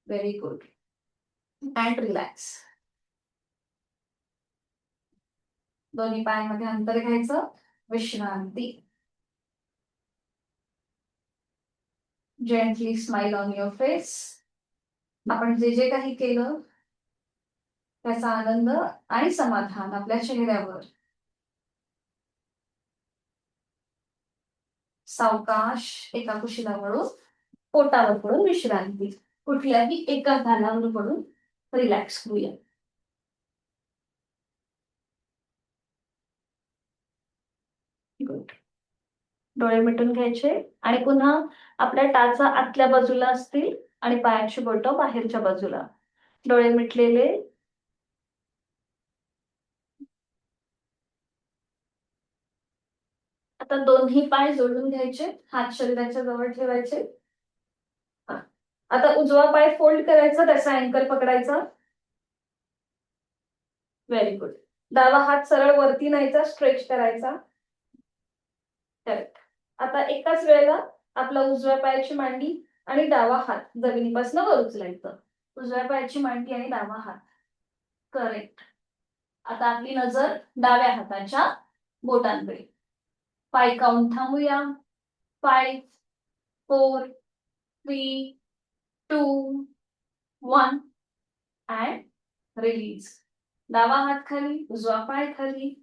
Very good. And relax. दोन्ही पायामध्ये अंतर घ्यायचं. विश्रांती. Gently smile on your face. आपण जे जे काही केलं त्याचा आनंद आणि समाधान आपल्या चेहऱ्यावर. सावकाश एका कुशीला वळून पोटावर पडून विश्रांती. कुठल्याही एका कानावर पडून रिलॅक्स होऊया. गुड. डोळे मिटून घ्यायचे आणि पुन्हा आपल्या टाचा आतल्या बाजूला असतील आणि पायाची बोटं बाहेरच्या बाजूला. डोळे मिटलेले. आता दोन्ही पाय जोडून घ्यायचे. हात शरीराच्या जवळ ठेवायचे. आता उजवा पाय फोल्ड करायचा, त्याचा अँकर पकडायचा. Very good. डावा हात सरळ वरती न्यायचा, स्ट्रेच करायचा. करेक्ट. आता एकाच वेळेला आपला उजव्या पायाची मांडी आणि डावा हात जमिनीपासून वर उचलायचं. उजव्या पायाची मांडी आणि डावा हात. करेक्ट. आता आपली नजर डाव्या हाताच्या बोटांकडे. 5 काउंट थांबूया. 5, 4, 3, 2, 1 अँड रिलीज. डावा हात खाली, उजवा पाय खाली.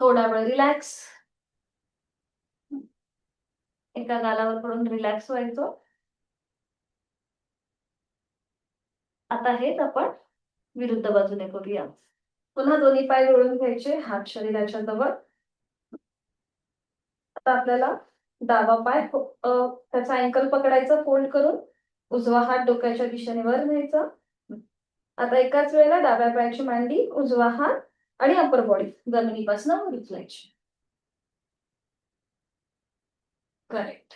थोडा वेळ रिलॅक्स. एका गालावर पडून रिलॅक्स व्हायचं. आता हेच आपण विरुद्ध बाजूने करूया. पुन्हा दोन्ही पाय जोडून घ्यायचे, हात शरीराच्या जवळ. आता आपल्याला डावा पाय त्याचा अँकल पकडायचा फोल्ड करून. उजवा हात डोक्याच्या दिशेने वर न्यायचा. आता एकाच वेळेला डाव्या पायाची मांडी, उजवा हात आणि अपर बॉडी जमिनीपासून वर उचलायची. करेक्ट.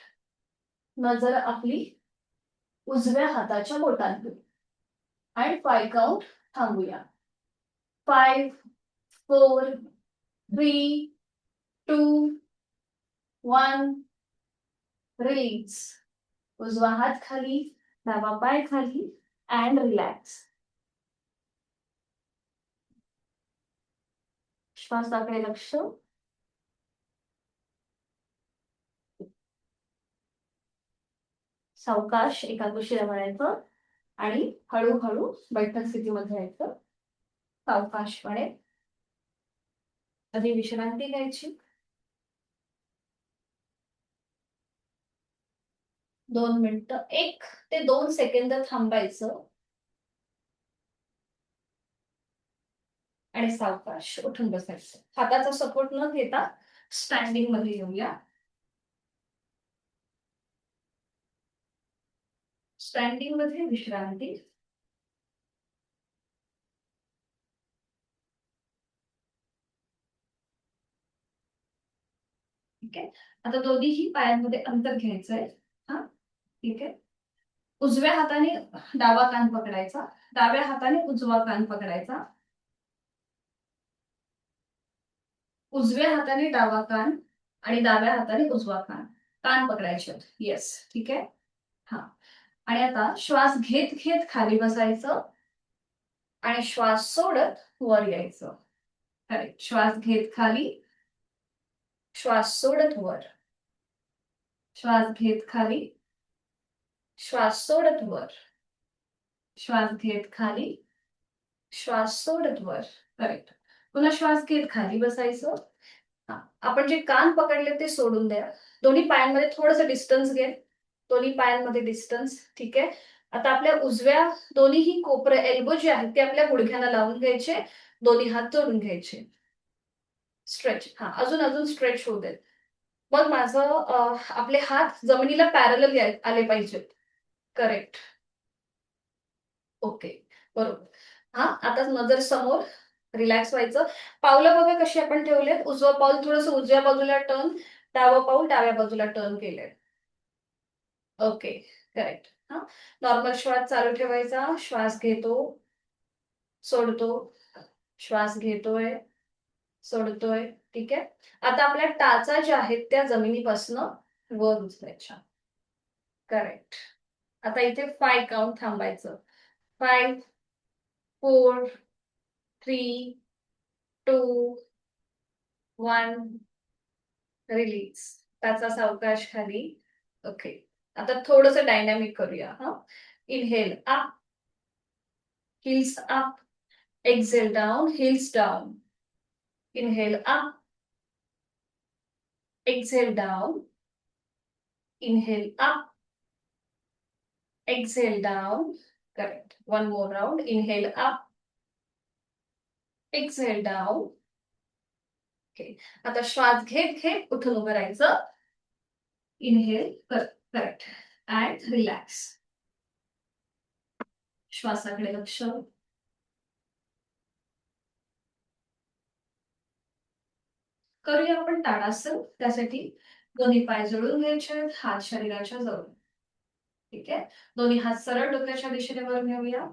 नजर आपली उजव्या हाताच्या बोटांकडे. आणि 5 काउंट थांबूया. 5, 4, 3, 2, 1 रिलीज. उजवा हात खाली, डावा पाय खाली अँड रिलॅक्स. श्वासाकडे लक्ष. सावकाश एका कुशीला वळायचं आणि हळूहळू बैठक स्थितीमध्ये यायचं. सावकाशपणे आधी विश्रांती घ्यायची. 2 मिनिटं 1 ते 2 सेकंद थांबायचं आणि सावकाश उठून बसायचं. हाताचा सपोर्ट न घेता स्टँडिंग मध्ये येऊया. स्टँडिंग मध्ये विश्रांती. ठीक आहे. आता दोन्हीही पायांमध्ये अंतर घ्यायचंय. हा, ठीक आहे. उजव्या हाताने डावा कान पकडायचा, डाव्या हाताने उजवा कान पकडायचा. उजव्या हाताने डावा कान आणि डाव्या हाताने उजवा कान. कान पकडायचे. येस, ठीक आहे. हा. आणि आता श्वास घेत घेत खाली बसायचं आणि श्वास सोडत वर यायचं. करेक्ट. श्वास घेत खाली, श्वास सोडत वर. श्वास घेत खाली, श्वास सोडत वर. श्वास घेत खाली, श्वास सोडत वर. करेक्ट. पुन्हा श्वास घेत खाली बसायचं. आपण जे कान पकडले ते सोडून द्या. दोन्ही पायांमध्ये थोडंसं डिस्टन्स घे. दोन्ही पायांमध्ये डिस्टन्स. ठीक आहे. आता आपल्या उजव्या दोन्हीही कोपरे एल्बो जे आहेत ते आपल्या गुडघ्याला लावून घ्यायचे. दोन्ही हात जोडून घ्यायचे. स्ट्रेच. हा, अजून अजून स्ट्रेच होऊ देत. मग माझं आपले हात जमिनीला पॅरलल आले पाहिजेत. करेक्ट. ओके, बरोबर. हा, आता नजर समोर. रिलॅक्स व्हायचं. पावलं बघा कशी आपण ठेवलेत. उजवं पाऊल थोडंसं उजव्या बाजूला टर्न, डावं पाऊल डाव्या बाजूला टर्न केलंय. Okay, correct. हा, नॉर्मल श्वास चालू ठेवायचा. श्वास घेतो, सोडतो, श्वास घेतोय, सोडतोय. ठीक आहे. आता आपल्या टाचा ज्या आहेत त्या जमिनीपासून वर उचलायच्या. करेक्ट. आता इथे 5 काउंट थांबायचं. 5, 4, 3, 2, 1. रिलीज. त्याचा सावकाश खाली. ओके. आता थोडंसं डायनॅमिक करूया. Inhale up, heels up. Exhale down, heels down. Inhale up, exhale down. Inhale up, exhale down. Correct. One more round. Inhale up, exhale down. Okay. आता श्वास घेत घेत उठून उभं राहायचं. इनहेल. करेक्ट. And relax. श्वासाकडे लक्ष. करूया आपण ताडासन. त्यासाठी दोन्ही पाय जोडून घ्यायचे, हात शरीराच्या जवळ. ठीक आहे. दोन्ही हात सरळ डोक्याच्या दिशेने वर घेऊया.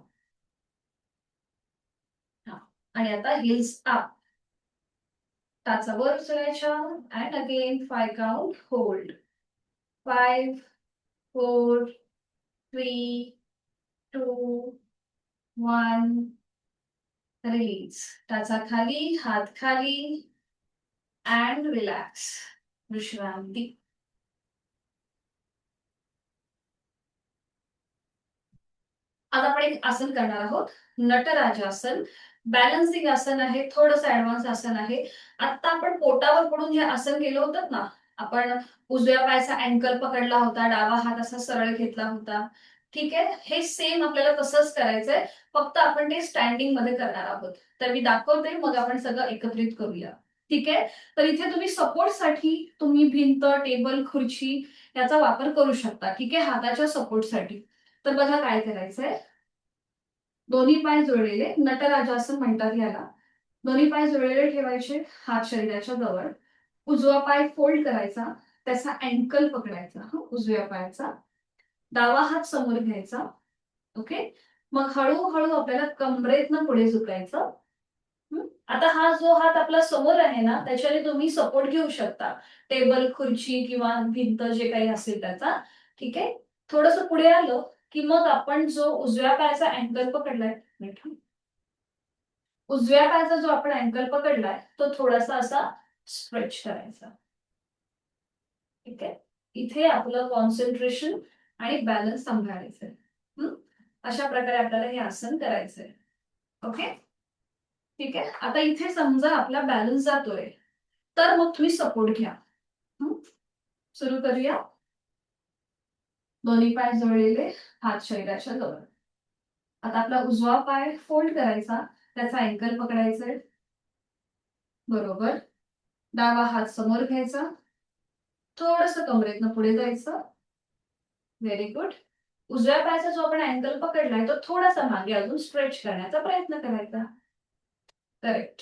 आणि आता हिल्स अप. टाचा वर उचलायच्या. And again 5 count. Hold. 5, 4, 3, 2, 1. Release. टाचा खाली, हात खाली. And relax. विश्रांती. आता आपण एक आसन करणार आहोत. नटराजासन. बॅलन्सिंग आसन आहे. थोडंसं ऍडव्हान्स आसन आहे. आता आपण पोटावर पडून जे आसन केलं होतं ना, आपण उजव्या पायाचा अँकल पकडला होता, डावा हात असा सरळ घेतला होता. ठीक आहे. हे सेम आपल्याला तसंच करायचंय, फक्त आपण ते स्टँडिंग मध्ये करणार आहोत. तर मी दाखवते, मग आपण सगळं एकत्रित करूया. ठीक आहे. तर इथे तुम्ही सपोर्टसाठी तुम्ही भिंत, टेबल, खुर्ची याचा वापर करू शकता. ठीक आहे. हाताच्या सपोर्टसाठी. तर बघा काय करायचंय. दोन्ही पाय जुळलेले, नटराजासन म्हणतात याला. दोन्ही पाय जुळलेले ठेवायचे, हात शरीराच्या जवळ. उजवा पाय फोल्ड करायचा, त्याचा अँकल पकडायचा उजव्या पायाचा. डावा हात समोर घ्यायचा. ओके. मग हळूहळू आपल्याला कमरेतनं पुढे झुकायचं. आता हा जो हात आपला समोर आहे ना, त्याच्याने तुम्ही सपोर्ट घेऊ शकता. टेबल, खुर्ची किंवा भिंत जे काही असेल त्याचा. ठीक आहे. थोडंसं पुढे आलं की मग आपण जो उजव्या पायाचा अँकल पकडलाय, उजव्या पायाचा जो आपण अँकल पकडलाय तो थोडासा असा स्ट्रेच करायचा. ठीक आहे. इथे आपलं कॉन्सन्ट्रेशन आणि बॅलन्स सांभाळायचंय. अशा प्रकारे आपल्याला हे आसन करायचंय. ओके. ठीक आहे. आता इथे समजा आपला बॅलन्स जातोय, तर मग तुम्ही सपोर्ट घ्या. सुरू करूया. दोन्ही पाय जोडलेले, हात शरीराच्या जवळ. आता आपला उजवा पाय फोल्ड करायचा, त्याचा अँकल पकडायचंय. बरोबर. डावा हात समोर घ्यायचा. थोडंसं कमरेतनं पुढे जायचं. Very good. उजव्या पायाचा जो आपण अँकल पकडलाय तो थोडासा मागे अजून स्ट्रेच करण्याचा प्रयत्न करायचा. करेक्ट.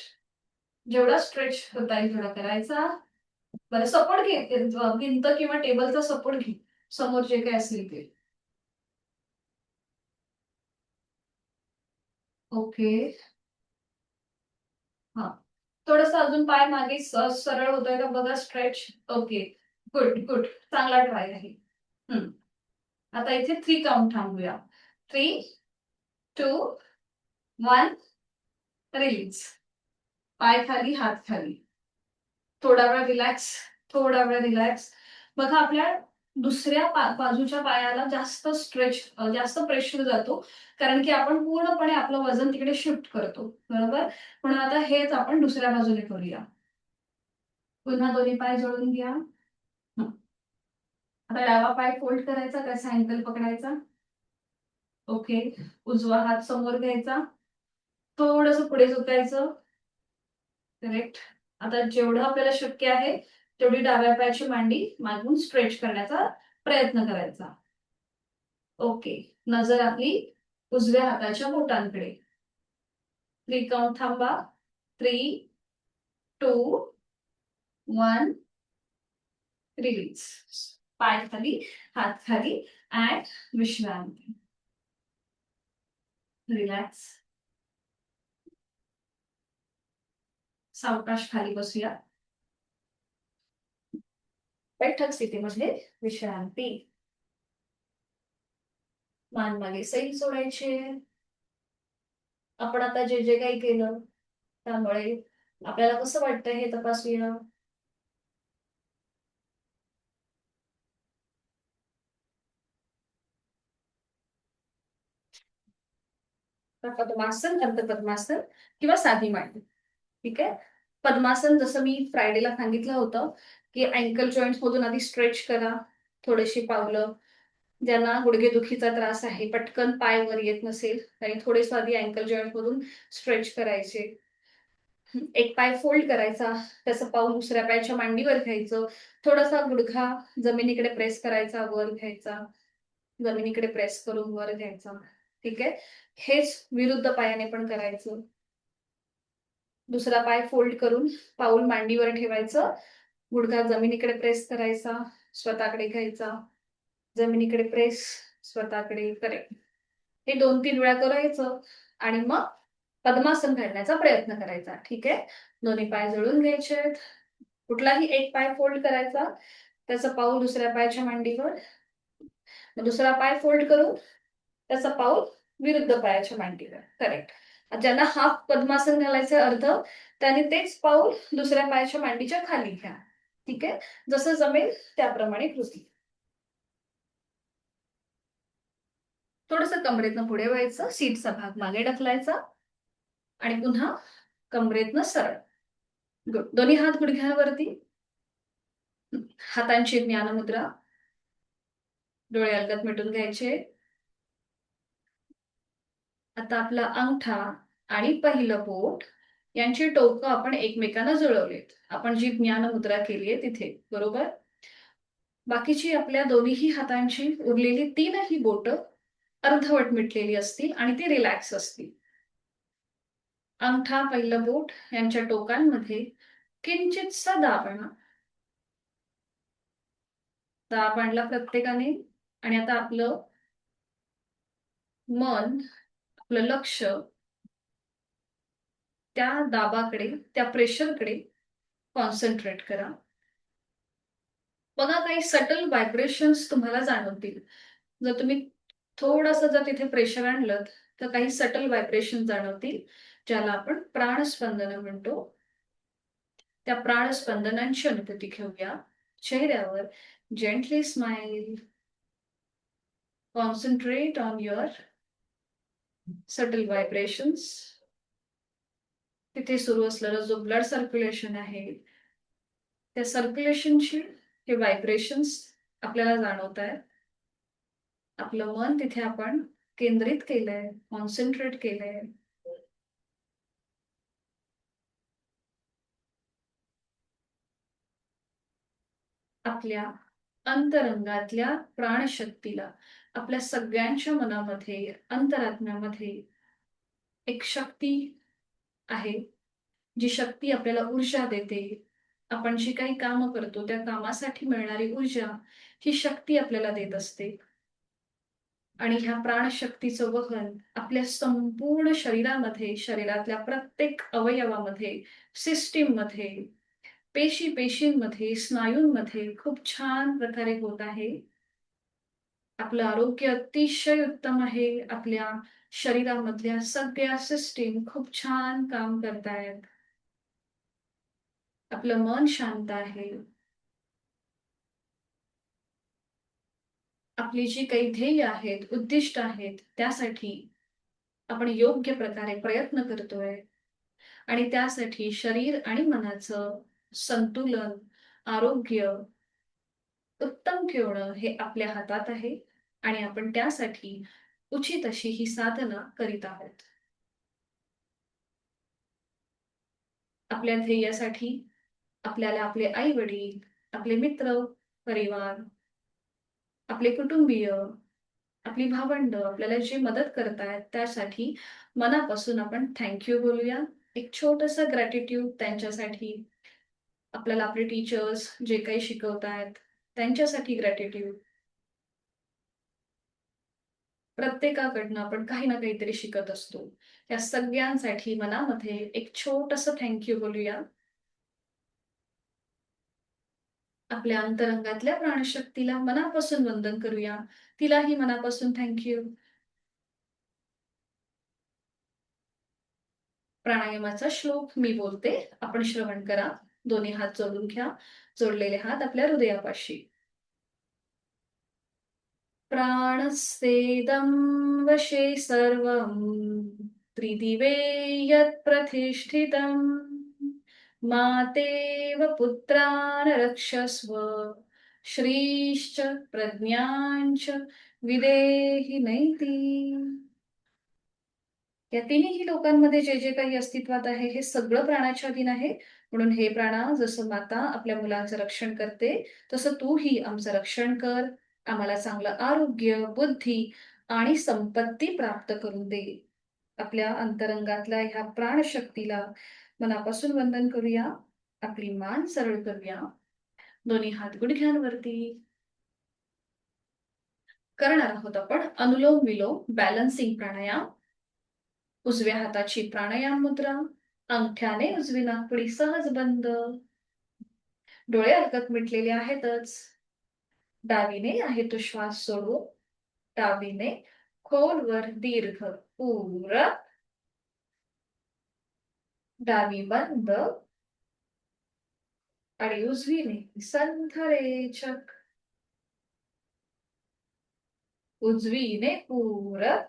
जेवढा स्ट्रेच होता येईल तेवढा करायचा. बरं, सपोर्ट घे. भिंत किंवा टेबलचा सपोर्ट घे, समोर जे काही असेल ते. ओके. हा. थोडंसं अजून पाय मागे सरळ होतोय का बघा, स्ट्रेच. ओके. Good good. चांगला ट्राय आहे. आता इथे 3 काउंट थांबूया. 3, 2, 1. रिलीज. पाय खाली, हात खाली. थोडा वेळ रिलॅक्स. थोडा वेळ रिलॅक्स. बघा आपल्या दुसऱ्या बाजूच्या पायाला जास्त स्ट्रेच, जास्त प्रेशर जातो, कारण की आपण पूर्णपणे आपलं वजन तिकडे शिफ्ट करतो. बरोबर. म्हणून आता हेच आपण दुसऱ्या बाजूने करूया. पुन्हा दोन्ही पाय जोडून घ्या. आता डावा पाय फोल्ड करायचा, त्याचा अँकल पकडायचा. ओके. उजवा हात समोर घ्यायचा. थोडंसं पुढे झुकायचं. करेक्ट. आता जेवढं आपल्याला शक्य आहे तेवढी डाव्या पायाची मांडी मागून स्ट्रेच करण्याचा प्रयत्न करायचा. ओके. नजर आपली उजव्या हाताच्या बोटांकडे. 3 काउंट थांबा. 3, 2, 1. रिलीज. पाय खाली, हात खाली. अँड विश्रांती. रिलॅक्स. सावकाश खाली बसूया. बैठक स्थितीमध्ये विश्रांती. मान मागे सैल सोडायचे. आपण आता जे जे काही केलं त्यामुळे आपल्याला कसं वाटतं हे तपासूया. पद्मासन, अर्धपद्मासन किंवा साधी मांडी. ठीक आहे. पद्मासन जसं मी फ्रायडेला सांगितलं होतं की अँकल जॉईंट मधून आधी स्ट्रेच करा थोडीशी पावलं. ज्यांना गुडघेदुखीचा त्रास आहे, पटकन पाय वर येत नसेल आणि थोडेस आधी अँकल जॉईंट मधून स्ट्रेच करायचे. एक पाय फोल्ड करायचा, त्याचं पाऊल दुसऱ्या पायाच्या मांडीवर घ्यायचं. थोडासा गुडघा जमिनीकडे प्रेस करायचा, वर घ्यायचा, जमिनीकडे प्रेस करून वर घ्यायचा. ठीक आहे. हेच विरुद्ध पायाने पण करायचं. दुसरा पाय फोल्ड करून पाऊल मांडीवर ठेवायचं, गुडघा जमिनीकडे प्रेस करायचा, स्वतःकडे घ्यायचा, जमिनीकडे प्रेस, स्वतःकडे करेक्ट. हे 2-3 वेळा करायचं आणि मग पद्मासन घालण्याचा प्रयत्न करायचा. ठीक आहे. दोन्ही पाय जोडून घ्यायचे. कुठलाही एक पाय फोल्ड करायचा, त्याचं पाऊल दुसऱ्या पायाच्या मांडीवर, दुसरा पाय फोल्ड करून त्याचा पाऊल विरुद्ध पायाच्या मांडीवर. करेक्ट. ज्यांना हाफ पद्मासन घालायचं अर्ध, त्याने तेच पाऊल दुसऱ्या पायाच्या मांडीच्या खाली घ्या. ठीक आहे. जसं जमेल त्याप्रमाणे कृती. थोडंसं कमरेतनं पुढे व्हायचं, सीटचा भाग मागे ढकलायचा आणि पुन्हा कमरेतनं सरळ. गुड. दोन्ही हात गुडघ्यांवरती, हातांची ज्ञानमुद्रा, डोळे अलगद मिटून घ्यायचे. आता आपला अंगठा आणि पहिलं बोट यांची टोकं आपण एकमेकांना जुळवलेत. आपण जी ज्ञानमुद्रा केली आहे तिथे, बरोबर. बाकीची आपल्या दोन्ही हातांची उरलेली 3ही बोटं अर्धवट मिटलेली असतील आणि ती रिलॅक्स असतील. अंगठा, पहिलं बोट यांच्या टोकांमध्ये किंचितसा दाब आणा. दाब आणला प्रत्येकाने आणि आता आपलं मन, आपलं लक्ष त्या दाबाकडे, त्या प्रेशरकडे कॉन्सन्ट्रेट करा. बघा काही सटल व्हायब्रेशन्स तुम्हाला जाणवतील. जर तुम्ही थोडंसं जर तिथे प्रेशर आणलं तर काही सटल व्हायब्रेशन जाणवतील, ज्याला आपण प्राणस्पंदन म्हणतो. त्या प्राणस्पंदनांची अनुभूती घेऊया. चेहऱ्यावर gently smile. Concentrate on your subtle vibrations. तिथे सुरू असलेलं जो ब्लड सर्क्युलेशन आहे, त्या सर्क्युलेशनची हे व्हायब्रेशन्स आपल्याला जाणवत आहेत. आपलं मन तिथे आपण केंद्रित केलंय, कॉन्सन्ट्रेट केलंय. आपल्या अंतरंगातल्या प्राणशक्तीला, आपल्या सगळ्यांच्या मनामध्ये, अंतरात्म्यामध्ये एक शक्ती आहे, जी शक्ती आपल्याला ऊर्जा देते. आपण जी काही कामं करतो त्या कामासाठी मिळणारी ऊर्जा ही शक्ती आपल्याला देत असते. आणि ह्या प्राणशक्तीचं वहन आपल्या संपूर्ण शरीरामध्ये, शरीरातल्या प्रत्येक अवयवामध्ये, सिस्टीममध्ये, पेशींमध्ये, स्नायूंमध्ये खूप छान प्रकारे होत आहे. आपलं आरोग्य अतिशय उत्तम आहे. आपल्या शरीरामधल्या सगळ्या सिस्टीम खूप छान काम करतायत. आपलं मन शांत आहे. आपली जी काही ध्येय आहेत, उद्दिष्ट आहेत, त्यासाठी आपण योग्य प्रकारे प्रयत्न करतोय आणि त्यासाठी शरीर आणि मनाचं संतुलन, आरोग्य उत्तम ठेवणं हे आपल्या हातात आहे आणि आपण त्यासाठी उचित अशी ही साधना करीत आहोत. आपल्या ध्येयासाठी आपल्याला आपले आई-वडील, आपले मित्र, परिवार, आपले कुटुंबीय, आपली भावंड आपल्याला जी मदत करतायत त्यासाठी मनापासून आपण थँक यू बोलूया. एक छोटंसं ग्रॅटिट्यूड त्यांच्यासाठी. आपल्याला आपले टीचर्स जे काही शिकवतायत त्यांच्यासाठी ग्रॅटिट्यूड. प्रत्येकाकडनं आपण काही ना काहीतरी शिकत असतो. त्या सगळ्यांसाठी मनामध्ये एक छोटंसं थँक बोलूया. आपल्या अंतरंगातल्या प्राणशक्तीला मनापासून वंदन करूया. तिलाही मनापासून थँक प्राणायामाचा श्लोक मी बोलते, आपण श्रवण करा. दोन्ही हात जोडून घ्या. जोडलेले हात आपल्या हृदयापाशी. प्राणस्तेदं वशे सर्वं त्रिदिवे यत्प्रतिष्ठितम् मातेव पुत्रान् रक्षस्व श्रीश्च प्रज्ञाञ्च विदेहि नैति. या तिन्ही लोकांमध्ये जे जे काही अस्तित्वात आहे हे सगळं प्राणाच्या अधीन आहे. म्हणून हे प्राणा, जसं माता आपल्या मुलांचं रक्षण करते तसं तूही आमचं रक्षण कर. आम्हाला चांगलं आरोग्य, बुद्धी आणि संपत्ती प्राप्त करून दे. आपल्या अंतरंगातल्या ह्या प्राणशक्तीला मनापासून वंदन करूया. आपली मान सरळ करूया. दोन्ही हात गुडघ्यांवरती. करणार आहोत आपण अनुलोम विलोम बॅलन्सिंग प्राणायाम. उजव्या हाताची प्राणायाम मुद्रा. अंगठ्याने उजवी नाकपुडी सहज बंद. डोळे अलगद मिटलेले आहेतच. डावीने आहे तो श्वास सोडू. डावीने खोलवर दीर्घ पूरक. डावी बंद आणि उजवीने संथरेचक. उजवीने पूरक.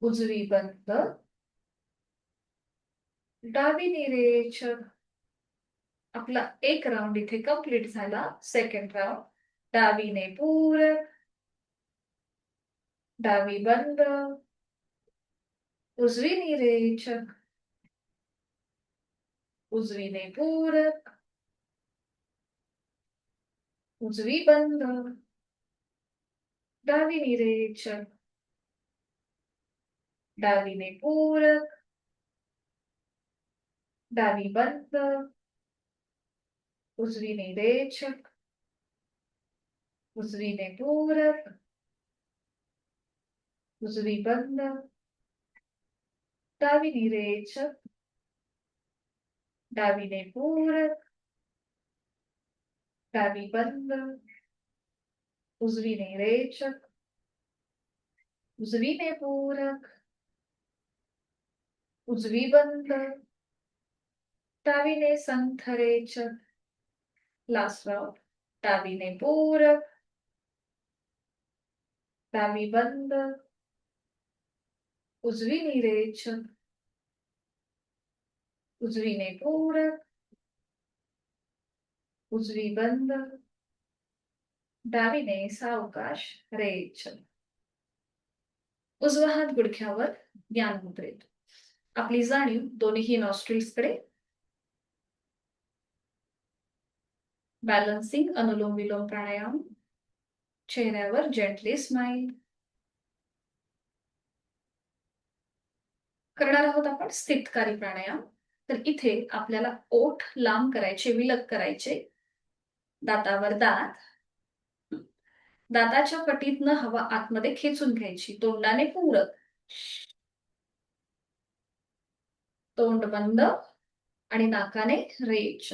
उजवी बंद. डावी निरेचक. आपला एक राऊंड इथे कंप्लीट झाला. Second round. डावीने पूरक. डावी बंद. उजवी निरेचक. उजवीने पूरक. उजवी बंद. डावी निरेचक. डावीने पूरक. डावी बंद. उजवी निरेचक. उजवीने पूरक. उजवी बंद. डावी निरेचक. डावीने पूरक. डावी बंद. उजवी निरेचक. उजवीने पूरक. उजवी बंद. डावीने संथरेचक. Last round. डावीने पूरक. डावी बंद. उजवी निरेचक. उजवीने पूरक. उजवी बंद. डावीने सावकाश रेचक. उजवा हात गुडघ्यावर, ज्ञान मुद्रेत. आपली जाणीव दोन्ही नॉस्ट्रिल्सकडे. बॅलन्सिंग अनुलोम विलोम प्राणायाम. चेहऱ्यावर जेंटली स्माइल. करणार आहोत आपण स्थितकारी प्राणायाम. तर इथे आपल्याला ओठ लांब करायचे, विलग करायचे. दातावर दात. दाताच्या पटीतनं हवा आतमध्ये खेचून घ्यायची. तोंडाने पूरक. तोंड बंद आणि नाकाने रेच.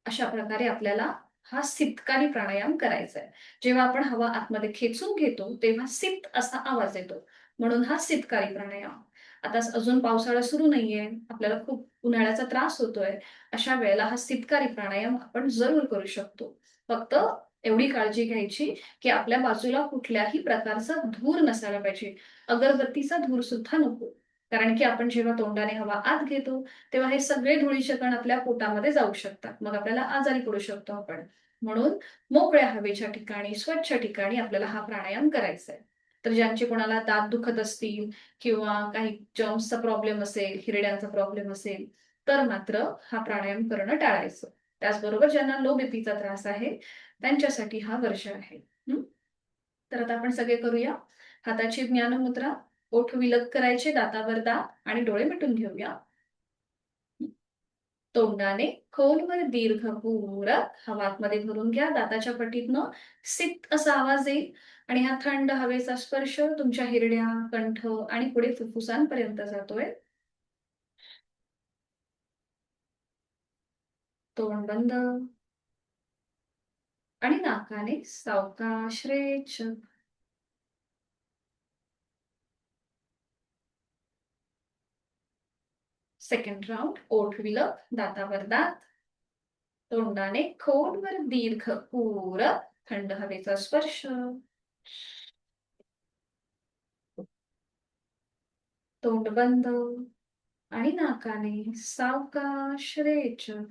अशा प्रकारे आपल्याला हा सितकारी प्राणायाम करायचा आहे. जेव्हा आपण हवा आतमध्ये खेचून घेतो तेव्हा सित असा आवाज येतो, म्हणून हा सितकारी प्राणायाम. आता अजून पावसाळा सुरू नाहीये, आपल्याला खूप उन्हाळ्याचा त्रास होतोय, अशा वेळेला हा सितकारी प्राणायाम आपण जरूर करू शकतो. फक्त एवढी काळजी घ्यायची की आपल्या बाजूला कुठल्याही प्रकारचा धूर नसायला पाहिजे. अगरबत्तीचा धूर सुद्धा नको. कारण की आपण जेव्हा तोंडाने हवा आत घेतो तेव्हा हे सगळे धुळीचे कण आपल्या पोटामध्ये जाऊ शकतात. मग आपल्याला आजारी पडू शकतो आपण. म्हणून मोकळ्या हवेच्या ठिकाणी, स्वच्छ ठिकाणी आपल्याला हा प्राणायाम करायचा आहे. तर ज्यांचे कोणाला दात दुखत असतील किंवा काही जर्म्सचा प्रॉब्लेम असेल, हिरड्यांचा प्रॉब्लेम असेल, तर मात्र हा प्राणायाम करणं टाळायचं. त्याचबरोबर ज्यांना लो बीपीचा त्रास आहे त्यांच्यासाठी हा वर्ष आहे. तर आता आपण सगळे करूया. हाताची ज्ञानमुद्रा. ओठ विलग करायचे, दातावर दात आणि डोळे मिटून घेऊया. तोंडाने खोलवर दीर्घ पूरक हवा आतमध्ये भरून घ्या. दाताच्या पटीतनं सित असा आवाज येईल आणि हा थंड हवेचा स्पर्श तुमच्या हिरड्या, कंठ आणि पुढे फुफ्फुसांपर्यंत जातोय. तोंड बंद आणि नाकाने सावकाश रेचक. Second round. ओठ विलक, दातावर दात. तोंडाने खोलवर दीर्घ पूरक थंड हवेचा स्पर्श. तोंड बंद आणि नाकाने सावकाश रेचक.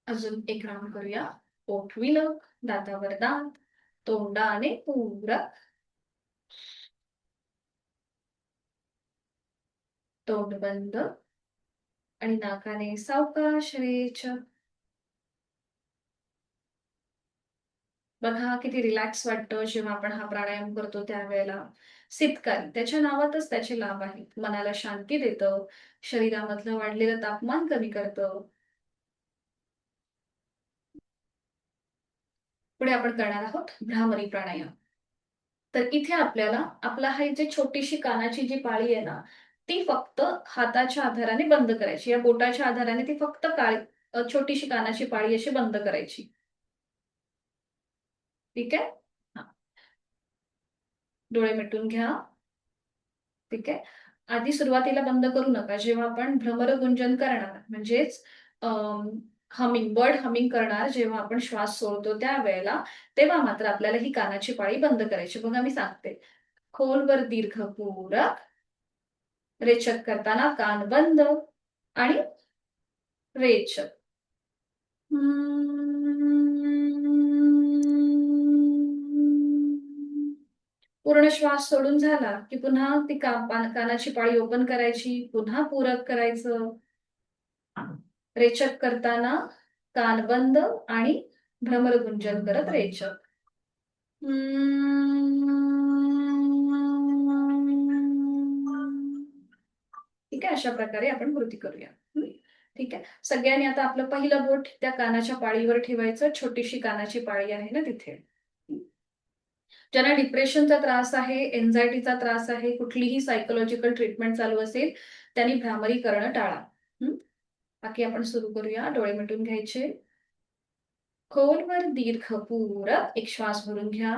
अजून एक राऊंड करूया. ओठ विलक, दातावर दात. तोंडाने पूरक. तोंड बंद आणि नाकाने सावकाश रेचक. बघा किती रिलॅक्स वाटतं जेव्हा आपण हा प्राणायाम करतो त्यावेळेला. सितकारी त्याच्या नावातच त्याचे लाभ आहेत. मनाला शांती देतं, शरीरामधलं वाढलेलं तापमान कमी करतं. पुढे आपण करणार आहोत भ्रामरी प्राणायाम. तर इथे आपल्याला आपला हा जे छोटीशी कानाची जी पाळी आहे ना, ती फक्त हाताच्या आधाराने बंद करायची. या बोटाच्या आधाराने ती फक्त छोटीशी कानाची पाळी अशी बंद करायची. ठीक आहे. हा. डोळे मिटून घ्या. ठीक आहे. आधी सुरुवातीला बंद करू नका. जेव्हा आपण भ्रमरगुंजन करणार म्हणजेच हमिंग बर्ड हमिंग करणार, जेव्हा आपण श्वास सोडतो त्यावेळेला, तेव्हा मात्र आपल्याला ही कानाची पाळी बंद करायची. बघा मी सांगते. खोलवर दीर्घ पूरक, रेचक करताना कान बंद आणि रेचक. पूर्ण श्वास सोडून झाला की पुन्हा ती कानाची पाळी ओपन करायची, पुन्हा पूरक करायचं. रेचक करताना कान बंद आणि भ्रमरगुंजन करत रेचक. ठीक आहे. अशा प्रकारे आपण कृती करूया. ठीक आहे. सगळ्यांनी आता आपलं पहिलं बोट त्या कानाच्या पाळीवर ठेवायचं. छोटीशी कानाची पाळी आहे ना तिथे. ज्यांना डिप्रेशनचा त्रास आहे, एन्झायटीचा त्रास आहे, कुठलीही सायकोलॉजिकल ट्रीटमेंट चालू असेल, त्यांनी भ्रामरी करणं टाळा. बाकी आपण सुरू करूया. डोळे मिटून घ्यायचे. खोलवर दीर्घ पूरक एक श्वास भरून घ्या.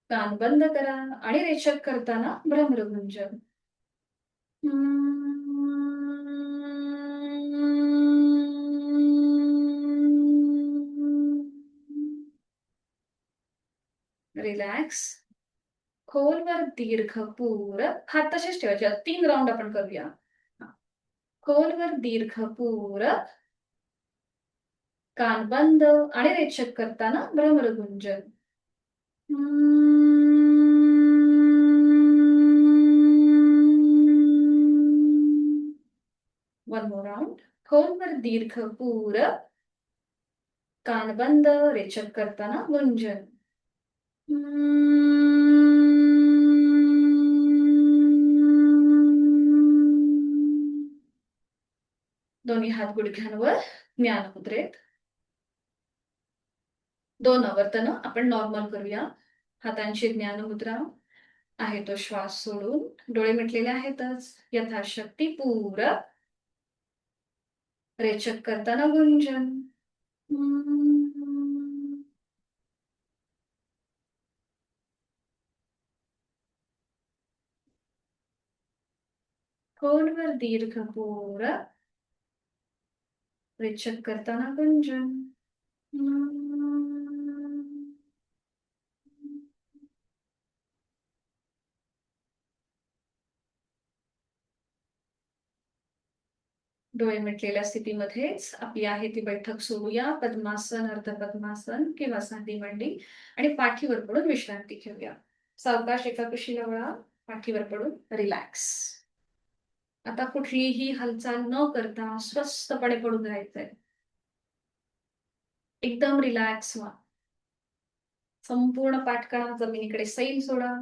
कान बंद करा आणि रेचक करताना भ्रमरगुंजन. रिलॅक्स. खोलवर दीर्घ पूरक. हात तसेच ठेवायचे. 3 राऊंड आपण करूया. खोलवर दीर्घ पूरक, कान बंद आणि रेचक करताना भ्रमरगुंजन. One more round. खोलवर दीर्घ पूरक, कान बंद, रेचक करताना गुंजन. दोन्ही हात गुडघ्यांवर ज्ञान मुद्रेत. 2 आवर्तन आपण नॉर्मल करूया. हातांची ज्ञान मुद्रा आहे तो श्वास सोडून. डोळे मिटलेले आहेतच. यथाशक्ती पूरक, रेचक करताना गुंजन. खोलवर दीर्घ पूरक, रेचक करताना गुंजन. डोळे मिटलेल्या स्थितीमध्येच आपली आहे ती बैठक सोडूया. पद्मासन, अर्ध पद्मासन किंवा सांधी मांडी आणि पाठीवर पडून विश्रांती घेऊया. सावकाश एका कुशीला वळा. पाठीवर पडून रिलॅक्स. आता कुठलीही हालचाल न करता स्वस्थपणे पडून राहायचंय. एकदम रिलॅक्स व्हा. संपूर्ण पाठकणा जमिनीकडे सैल सोडा.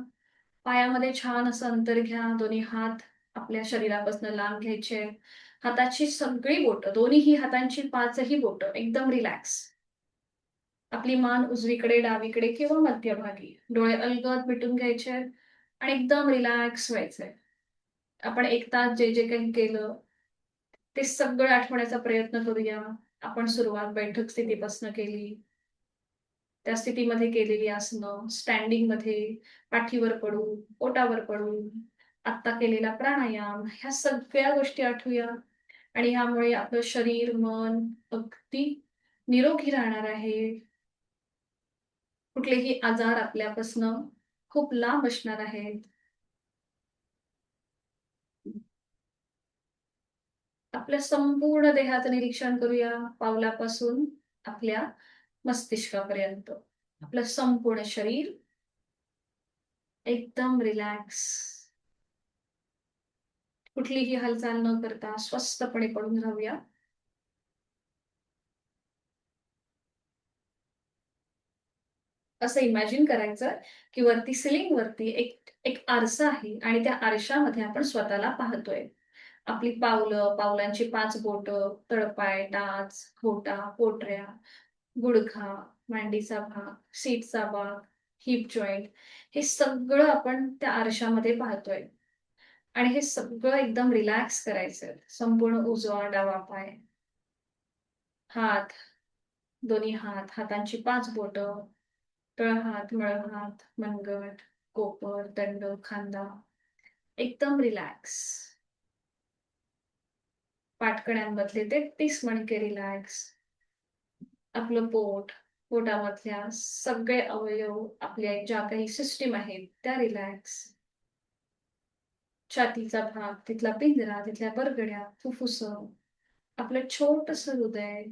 पायामध्ये छान असं अंतर घ्या. दोन्ही हात आपल्या शरीरापासून लांब घ्यायचे. हाताची सगळी बोटं, दोन्हीही हातांची 5ही बोटं एकदम रिलॅक्स. आपली मान उजवीकडे, डावीकडे किंवा मध्यभागी. डोळे अलगद मिटून घ्यायचे आणि एकदम रिलॅक्स व्हायचंय. आपण 1 तास जे काही केलं, ते सगळं आठवण्याचा प्रयत्न करूया. आपण सुरुवात बैठक स्थितीपासून केली. त्या स्थितीमध्ये केलेली आसनं, स्टँडिंगमध्ये पाठीवर पडून, पोटावर पडून, आत्ता केलेला प्राणायाम, ह्या सगळ्या गोष्टी आठवूया आणि ह्यामुळे आपलं शरीर, मन अगदी निरोगी राहणार आहे. कुठलेही आजार आपल्यापासनं खूप लांब असणार आहेत. आपल्या संपूर्ण देहाचं निरीक्षण करूया, पावलापासून आपल्या मस्तिष्कापर्यंत. आपलं संपूर्ण शरीर एकदम रिलॅक्स. कुठलीही हालचाल न करता स्वस्थपणे पडून राहूया. असं इमॅजिन करायचं की वरती सिलिंग वरती एक एक आरसा आहे आणि त्या आरशामध्ये आपण स्वतःला पाहतोय. आपली पावलं, पावलांची 5 बोटं, तळपाय, टाच, घोटा, पोटऱ्या, गुडघा, मांडीचा भाग, सीटचा भाग, हिप जॉइंट, हे सगळं आपण त्या आरशामध्ये पाहतोय आणि हे सगळं एकदम रिलॅक्स करायचं. संपूर्ण उजवा, डावा पाय, हात, दोन्ही हात, हातांची 5 बोटं, तळहात, मळहात, मनगट, कोपर, दंड, खांदा एकदम रिलॅक्स. पाठकड्यांमधले 33 मणके रिलॅक्स. आपलं पोट, पोटामधल्या सगळे अवयव, आपल्या ज्या काही सिस्टीम आहेत त्या रिलॅक्स. छातीचा भाग, तिथला पिंजरा, तिथल्या बरगड्या, फुफ्फुसं, आपलं छोटंसं हृदय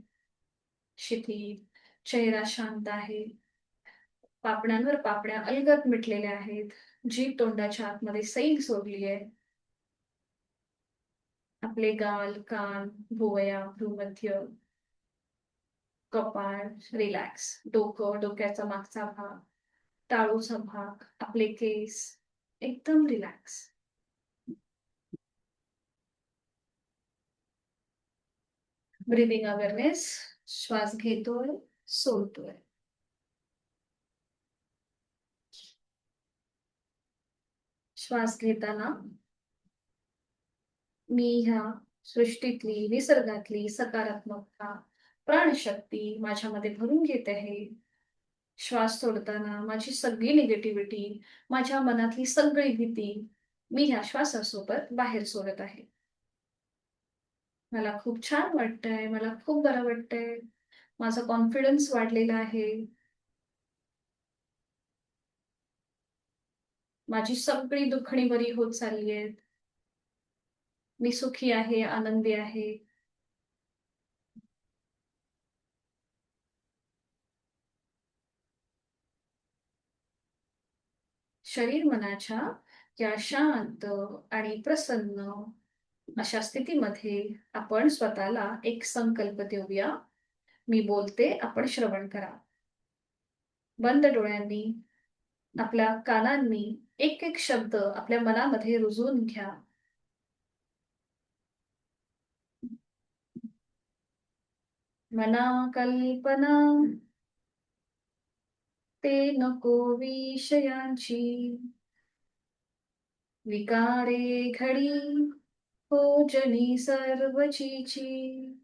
शिथिल, चेहरा शांत आहे. पापण्यांवर पापण्या अलगद मिटलेल्या आहेत. जीभ तोंडाच्या आतमध्ये सैल सोडली आहे. आपले गाल, कान, भुवया, भ्रूमध्य, कपाळ रिलॅक्स. डोकं, डोक्याचा मागचा भाग, टाळूचा भाग, आपले केस एकदम रिलॅक्स. Breathing awareness. श्वास घेतोय, सोडतोय. श्वास घेताना मी ह्या सृष्टीतली, निसर्गातली सकारात्मकता, प्राणशक्ती माझ्यामध्ये भरून घेत आहे. श्वास सोडताना माझी सगळी निगेटिव्हिटी, माझ्या मनातली सगळी भीती मी ह्या श्वासासोबत बाहेर सोडत आहे. मला खूप छान वाटतंय, मला खूप बरं वाटतंय. माझा कॉन्फिडन्स वाढलेला आहे. माझी सगळी दुखणी बरी होत चालली आहेत. मी सुखी आहे, आनंदी आहे. शरीर मनाच्या या शांत आणि प्रसन्न अशा स्थितीमध्ये आपण स्वतःला एक संकल्प देऊया. मी बोलते, आपण श्रवण करा. बंद डोळ्यांनी, आपल्या कानांनी एक एक शब्द आपल्या मनामध्ये रुजवून घ्या. मना कल्पना ते नको विषयांची, विकारे घडी हो जनी सर्वचीची.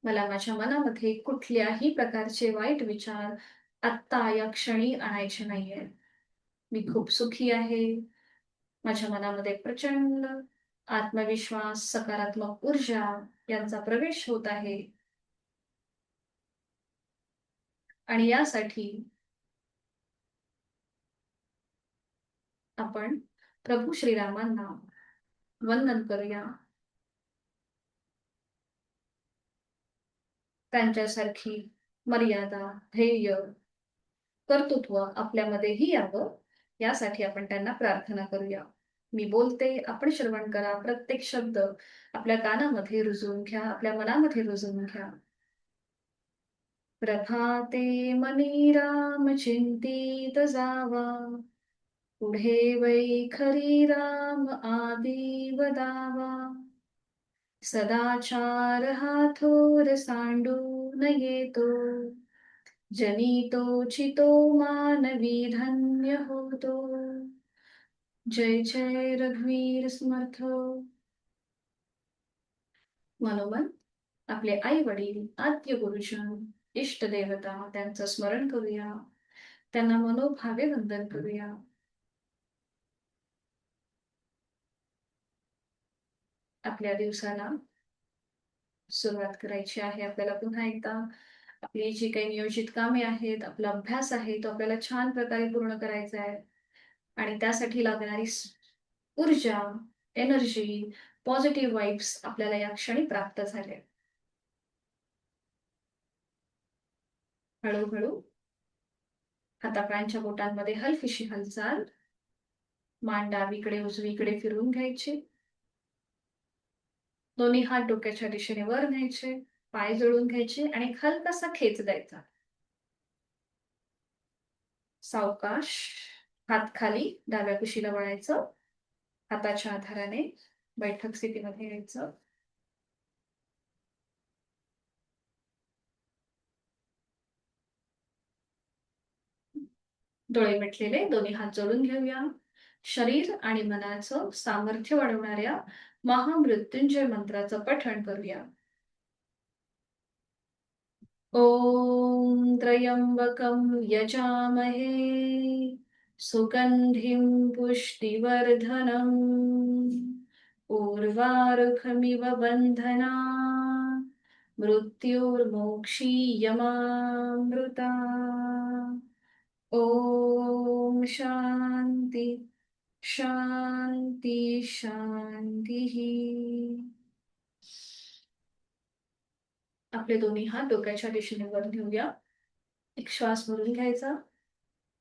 मला माझ्या मनामध्ये कुठल्याही प्रकारचे वाईट विचार आत्ता या क्षणी आणायचे नाहीये. मी खूप सुखी आहे. माझ्या मनामध्ये प्रचंड आत्मविश्वास, सकारात्मक ऊर्जा यांचा प्रवेश होत आहे. आणि यासाठी आपण प्रभू श्रीरामांना वंदन करूया. त्यांच्यासारखी मर्यादा, ध्येय, कर्तृत्व आपल्यामध्येही यावं, यासाठी आपण त्यांना प्रार्थना करूया. मी बोलते, आपण श्रवण करा. प्रत्येक शब्द आपल्या कानामध्ये रुजवून घ्या, आपल्या मनामध्ये रुजवून घ्या. प्रभाते मनी राम चिंतित जावा, पुढे वैखरी राम आदी वदावा, सदाचार हा थोर सांडून येतो, जनी तोचितो मानवी धन्य होतो. जय जय रघुवीर समर्थ. मनोमन आपले आई वडील, आद्य गुरुजन, इष्ट देवता त्यांचं स्मरण करूया, त्यांना मनोभावे वंदन करूया. आपल्या दिवसाला सुरुवात करायची आहे. आपल्याला पुन्हा एकदा आपली जी काही नियोजित कामे आहेत, आपला अभ्यास आहे, तो आपल्याला छान प्रकारे पूर्ण करायचा आहे. आणि त्यासाठी लागणारी ऊर्जा, एनर्जी, पॉझिटिव्ह वाईब्स आपल्याला या क्षणी प्राप्त झाले. हळूहळू हातापायांच्या बोटांमध्ये हलकीशी हालचाल, मान डावीकडे उजवीकडे फिरवून घ्यायची, दोन्ही हात डोक्याच्या दिशेने वर न्यायचे, पाय जोडून घ्यायचे आणि हलकासा खेच द्यायचा. सावकाश हात खाली डाव्या कुशीला वळायचं, हाताच्या आधाराने बैठक स्थितीमध्ये यायचं. डोळे मिटलेले दोन्ही हात जोडून घेऊया. शरीर आणि मनाचं सामर्थ्य वाढवणाऱ्या महामृत्युंजय मंत्राचं पठण करूया. ॐ त्र्यंबकं यजामहे सुगन्धिं पुष्टिवर्धनम् उर्वारुकमिव बन्धनान् मृत्युर्मोक्षीयमामृता. ॐ शान्ति शान्ति शान्तिः. आपले दोन्ही हात डोक्याच्या दिशेने वर घेऊया. एक श्वास भरून घ्यायचा,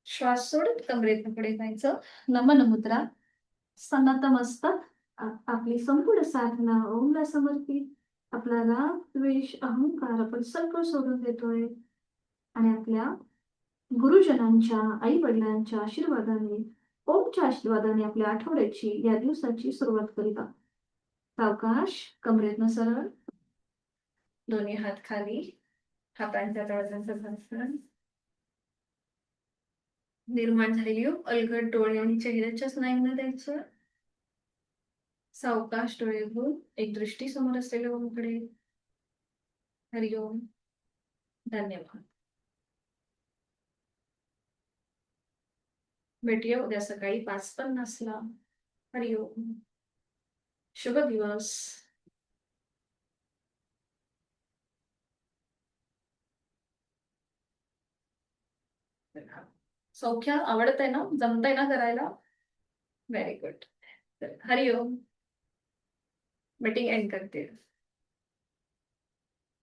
श्वास सोडत कमरेत पुढे जायचं. नमन मुद्रा, सनत मस्तक. आपली संपूर्ण साधना ओमला समर्पित. आपला राग, द्वेष, अहंकार आपण सगळं सोडून देतोय आणि आपल्या गुरुजनांच्या, आई वडिलांच्या आशीर्वादाने, ओमच्या आशीर्वादाने आपल्या आठवड्याची, या दिवसाची सुरुवात करीत आहोत. सावकाश कमरेतनं सरळ, दोन्ही हात खाली, हातांच्या तळव्यांचं घर्षण, निर्माण झालेली अलगद डोळे आणि चेहऱ्याच्या स्नायूंना द्यायचं. सावकाश डोळे उघडून एक दृष्टी समोर असलेल्या ओमकडे. हरिओम. धन्यवाद. भेटूया उद्या सकाळी 5:50ला. हरिओम. शुभ दिवस. सौख्य आवडत आहे ना, जमतंय ना करायला? Very good. Hariom. Meeting end करते.